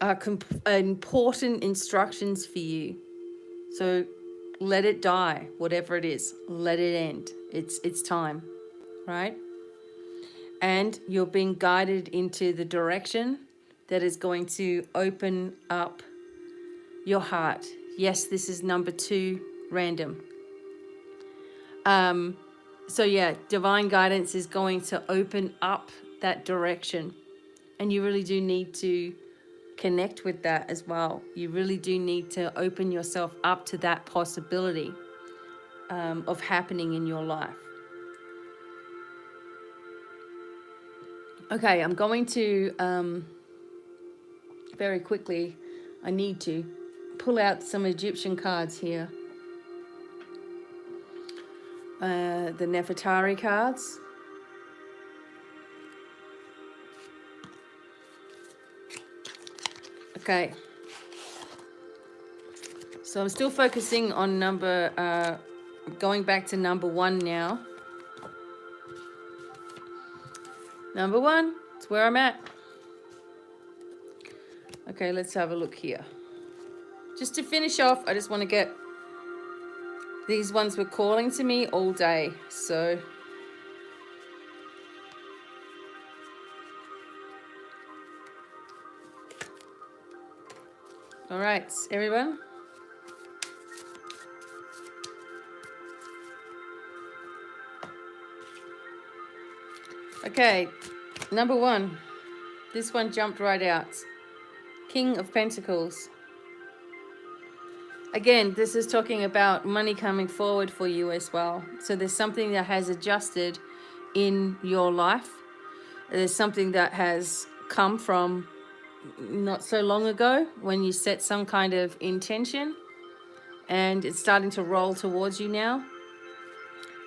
Speaker 1: Are important instructions for you. So let it die, whatever it is. Let it end. It's time, right? And you're being guided into the direction that is going to open up your heart. Yes, this is number 2, random. So yeah, divine guidance is going to open up that direction. And you really do need to connect with that as well. You really do need to open yourself up to that possibility of happening in your life. Okay, I'm going to, very quickly, I need to pull out some Egyptian cards here. The Nefertari cards. Okay. So I'm still focusing on going back to number 1 now. Number 1, it's where I'm at. Okay, let's have a look here. Just to finish off, I just want to get... These ones were calling to me all day, so... All right, everyone. Okay, number 1. This one jumped right out. King of Pentacles. Again, this is talking about money coming forward for you as well. So there's something that has adjusted in your life. There's something that has come from not so long ago when you set some kind of intention, and it's starting to roll towards you now.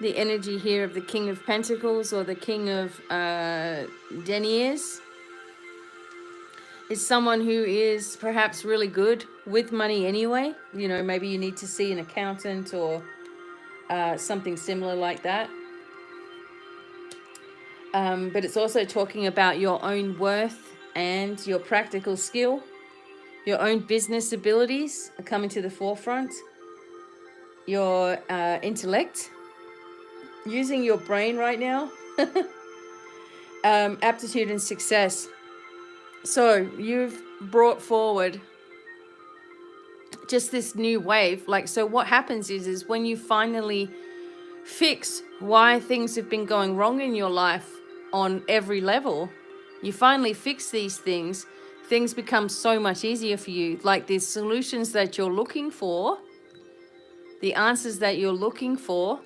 Speaker 1: The energy here of the King of Pentacles, or the King of Deniers, is someone who is perhaps really good with money anyway. Maybe you need to see an accountant or something similar like that. But it's also talking about your own worth and your practical skill. Your own business abilities are coming to the forefront. Your intellect, using your brain right now. Aptitude and success. So you've brought forward just this new wave. Like, so what happens is when you finally fix why things have been going wrong in your life on every level, you finally fix these things become so much easier for you. Like, the solutions that you're looking for, the answers that you're looking for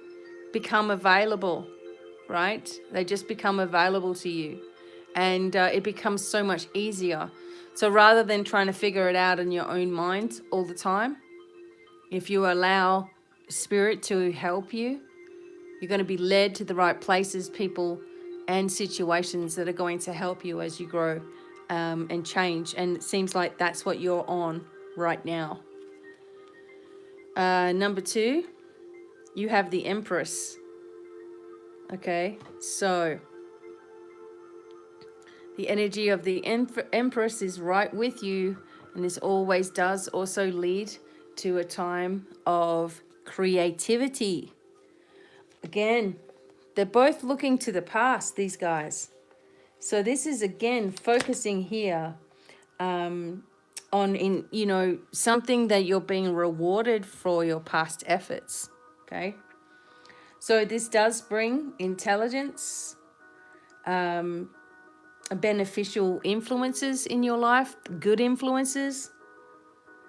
Speaker 1: become available, right? They just become available to you, and it becomes so much easier. So rather than trying to figure it out in your own mind all the time, if you allow spirit to help you, you're going to be led to the right places, people, and situations that are going to help you as you grow and change. And it seems like that's what you're on right now. Number 2, you have the Empress. Okay, so the energy of the Empress is right with you, and this always does also lead to a time of creativity. Again, they're both looking to the past, these guys. So this is, again, focusing here on, something that you're being rewarded for your past efforts. Okay. So this does bring intelligence, beneficial influences in your life, good influences,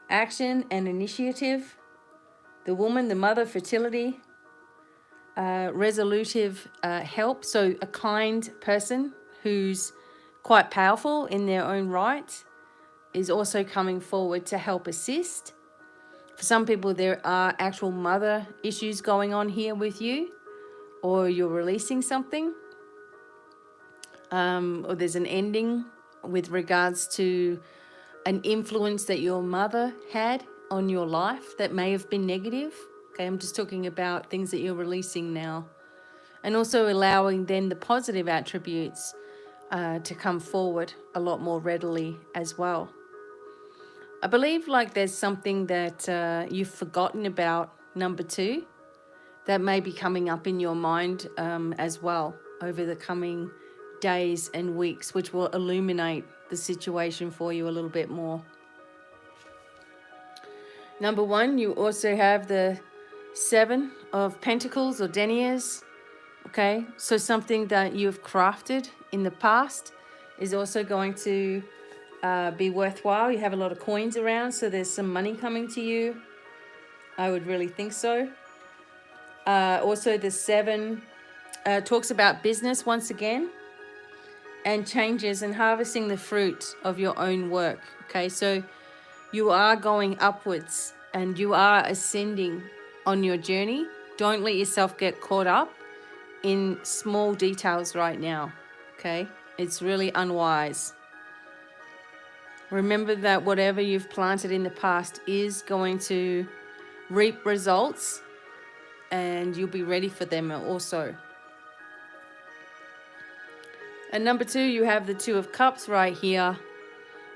Speaker 1: action and initiative. The woman, the mother, fertility, resolutive help. So a kind person who's quite powerful in their own right is also coming forward to help assist. For some people, there are actual mother issues going on here with you, or you're releasing something, or there's an ending with regards to an influence that your mother had on your life that may have been negative. Okay, I'm just talking about things that you're releasing now. And also allowing then the positive attributes to come forward a lot more readily as well. I believe like there's something that you've forgotten about, number 2, that may be coming up in your mind as well over the coming days and weeks, which will illuminate the situation for you a little bit more. Number 1, you also have the 7 of Pentacles or deniers. Okay, so something that you've crafted in the past is also going to be worthwhile. You have a lot of coins around, so there's some money coming to you. I would really think so. Also, the 7 talks about business once again, and changes and harvesting the fruit of your own work. Okay, so you are going upwards and you are ascending on your journey. Don't let yourself get caught up in small details right now. Okay, it's really unwise. Remember that whatever you've planted in the past is going to reap results, and you'll be ready for them also. And number 2, you have the 2 of Cups right here,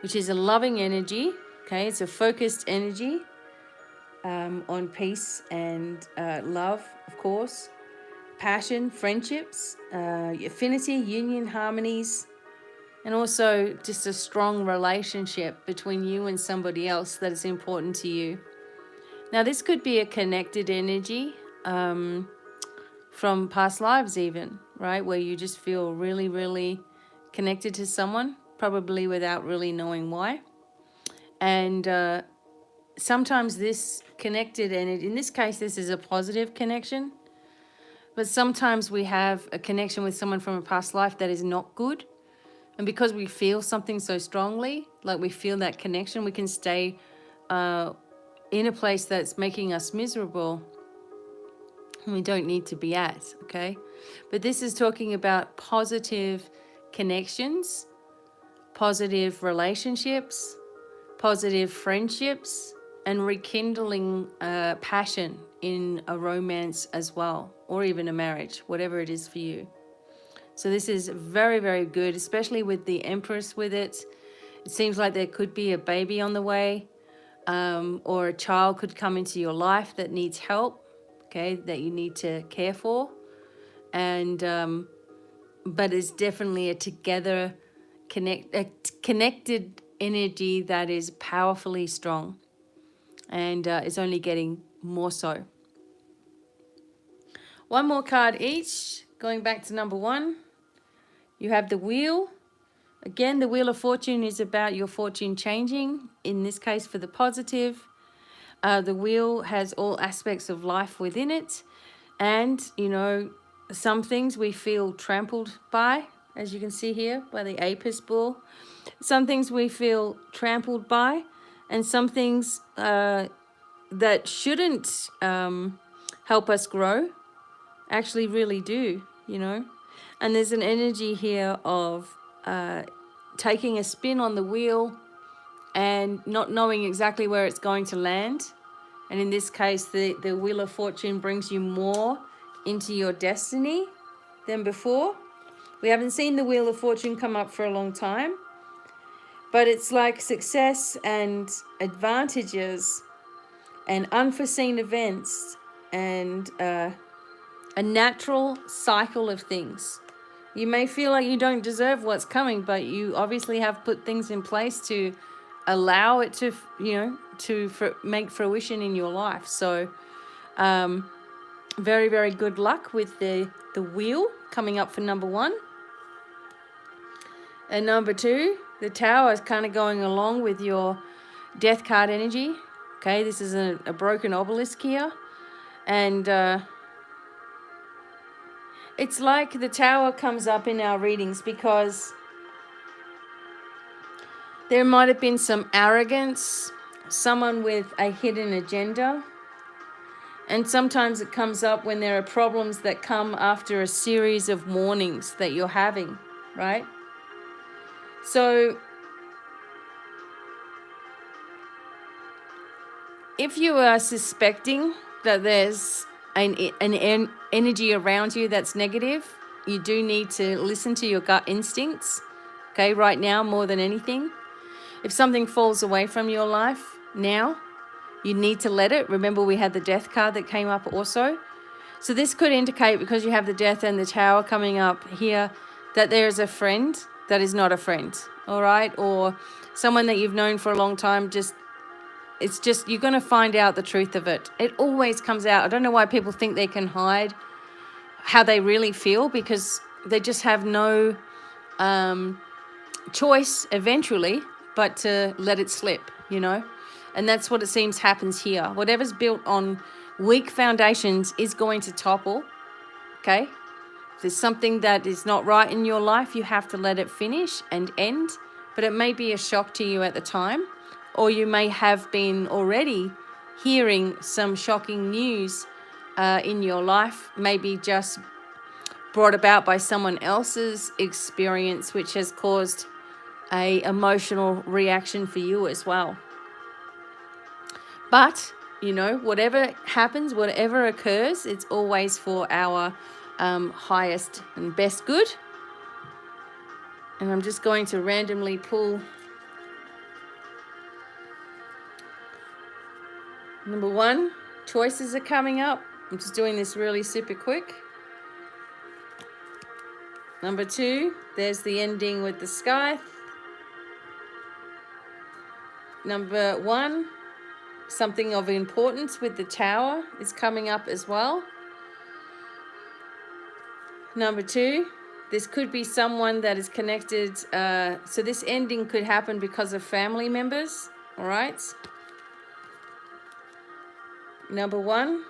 Speaker 1: which is a loving energy. Okay, it's a focused energy on peace and love, of course, passion, friendships, affinity, union, harmonies, and also just a strong relationship between you and somebody else that is important to you. Now, this could be a connected energy from past lives even, right? Where you just feel really, really connected to someone, probably without really knowing why. And sometimes this connected energy, in this case, this is a positive connection, but sometimes we have a connection with someone from a past life that is not good. And because we feel something so strongly, like we feel that connection, we can stay in a place that's making us miserable and we don't need to be at, okay? But this is talking about positive connections, positive relationships, positive friendships, and rekindling passion in a romance as well, or even a marriage, whatever it is for you. So this is very, very good, especially with the Empress with it. It seems like there could be a baby on the way, or a child could come into your life that needs help, okay, that you need to care for. and but it's definitely a connected energy that is powerfully strong, and is only getting more so. One more card each. Going back to number 1, you have the Wheel. Again, the Wheel of Fortune is about your fortune changing, in this case for the positive. The wheel has all aspects of life within it. And, you know, some things we feel trampled by, as you can see here, by the Apis bull. Some things we feel trampled by, and some things that shouldn't help us grow actually really do, you know. And there's an energy here of taking a spin on the wheel and not knowing exactly where it's going to land. And in this case, the Wheel of Fortune brings you more into your destiny than before. We haven't seen the Wheel of Fortune come up for a long time, but it's like success and advantages and unforeseen events and a natural cycle of things. You may feel like you don't deserve what's coming, but you obviously have put things in place to allow it to, you know, to make fruition in your life. So very, very good luck with the wheel coming up for number 1. And number 2, the Tower is kind of going along with your Death card energy. Okay, this is a broken obelisk here. And it's like the Tower comes up in our readings because there might have been some arrogance, someone with a hidden agenda. And sometimes it comes up when there are problems that come after a series of warnings that you're having, right? So if you are suspecting that there's an energy around you that's negative, you do need to listen to your gut instincts, okay, right now more than anything. If something falls away from your life now, you need to let it. Remember, we had the Death card that came up also. So this could indicate, because you have the Death and the Tower coming up here, that there is a friend that is not a friend, all right? Or someone that you've known for a long time, it's just, you're going to find out the truth of it. It always comes out. I don't know why people think they can hide how they really feel, because they just have no choice eventually but to let it slip, you know? And that's what it seems happens here. Whatever's built on weak foundations is going to topple, okay? If there's something that is not right in your life, you have to let it finish and end. But it may be a shock to you at the time, or you may have been already hearing some shocking news in your life, maybe just brought about by someone else's experience, which has caused a emotional reaction for you as well. But, you know, whatever happens, whatever occurs, it's always for our highest and best good. And I'm just going to randomly pull number 1. Choices are coming up. I'm just doing this really super quick. Number 2, there's the ending with the sky. Number 1, something of importance with the Tower is coming up as well. Number 2, this could be someone that is connected. So this ending could happen because of family members, all right? Number 1,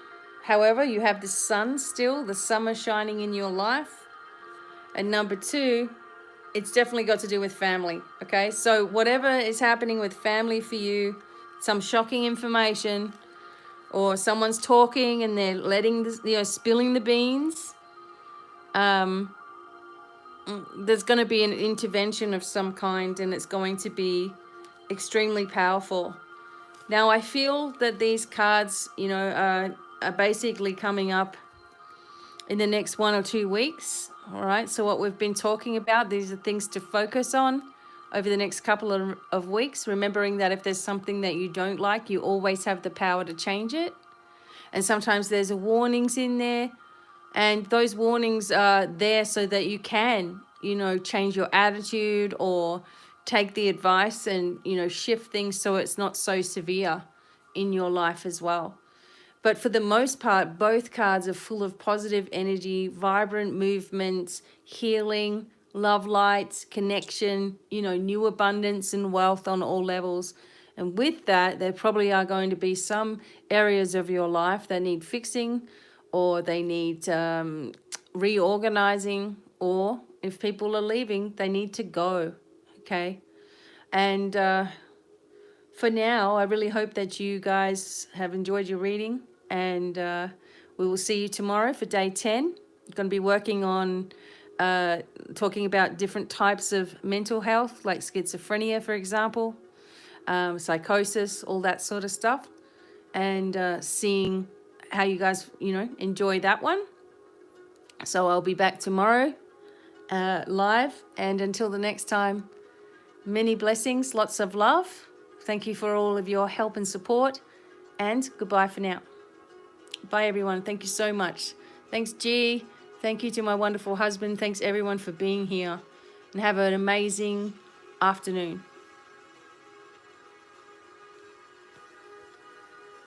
Speaker 1: however, you have the sun still, the summer shining in your life. And number 2, it's definitely got to do with family, okay? So whatever is happening with family for you, some shocking information, or someone's talking and they're letting this, you know, spilling the beans, there's going to be an intervention of some kind, and it's going to be extremely powerful. Now, I feel that these cards, you know, are basically coming up in the next 1 or 2 weeks. All right, so what we've been talking about, these are things to focus on over the next couple of weeks, remembering that if there's something that you don't like, you always have the power to change it. And sometimes there's warnings in there, And those warnings are there so that you can, you know, change your attitude or take the advice and, you know, shift things so it's not so severe in your life as well. But for the most part, both cards are full of positive energy, vibrant movements, healing, love lights, connection, you know, new abundance and wealth on all levels. And with that, there probably are going to be some areas of your life that need fixing, or they need reorganizing, or if people are leaving, they need to go. Okay. And for now, I really hope that you guys have enjoyed your reading, and we will see you tomorrow for day 10. I'm going to be working on talking about different types of mental health, like schizophrenia, for example, psychosis, all that sort of stuff, and seeing how you guys, you know, enjoy that one. So I'll be back tomorrow live, and until the next time, many blessings, lots of love. Thank you for all of your help and support, and goodbye for now. Bye, everyone. Thank you so much. Thanks, G. Thank you to my wonderful husband. Thanks, everyone, for being here, and have an amazing afternoon.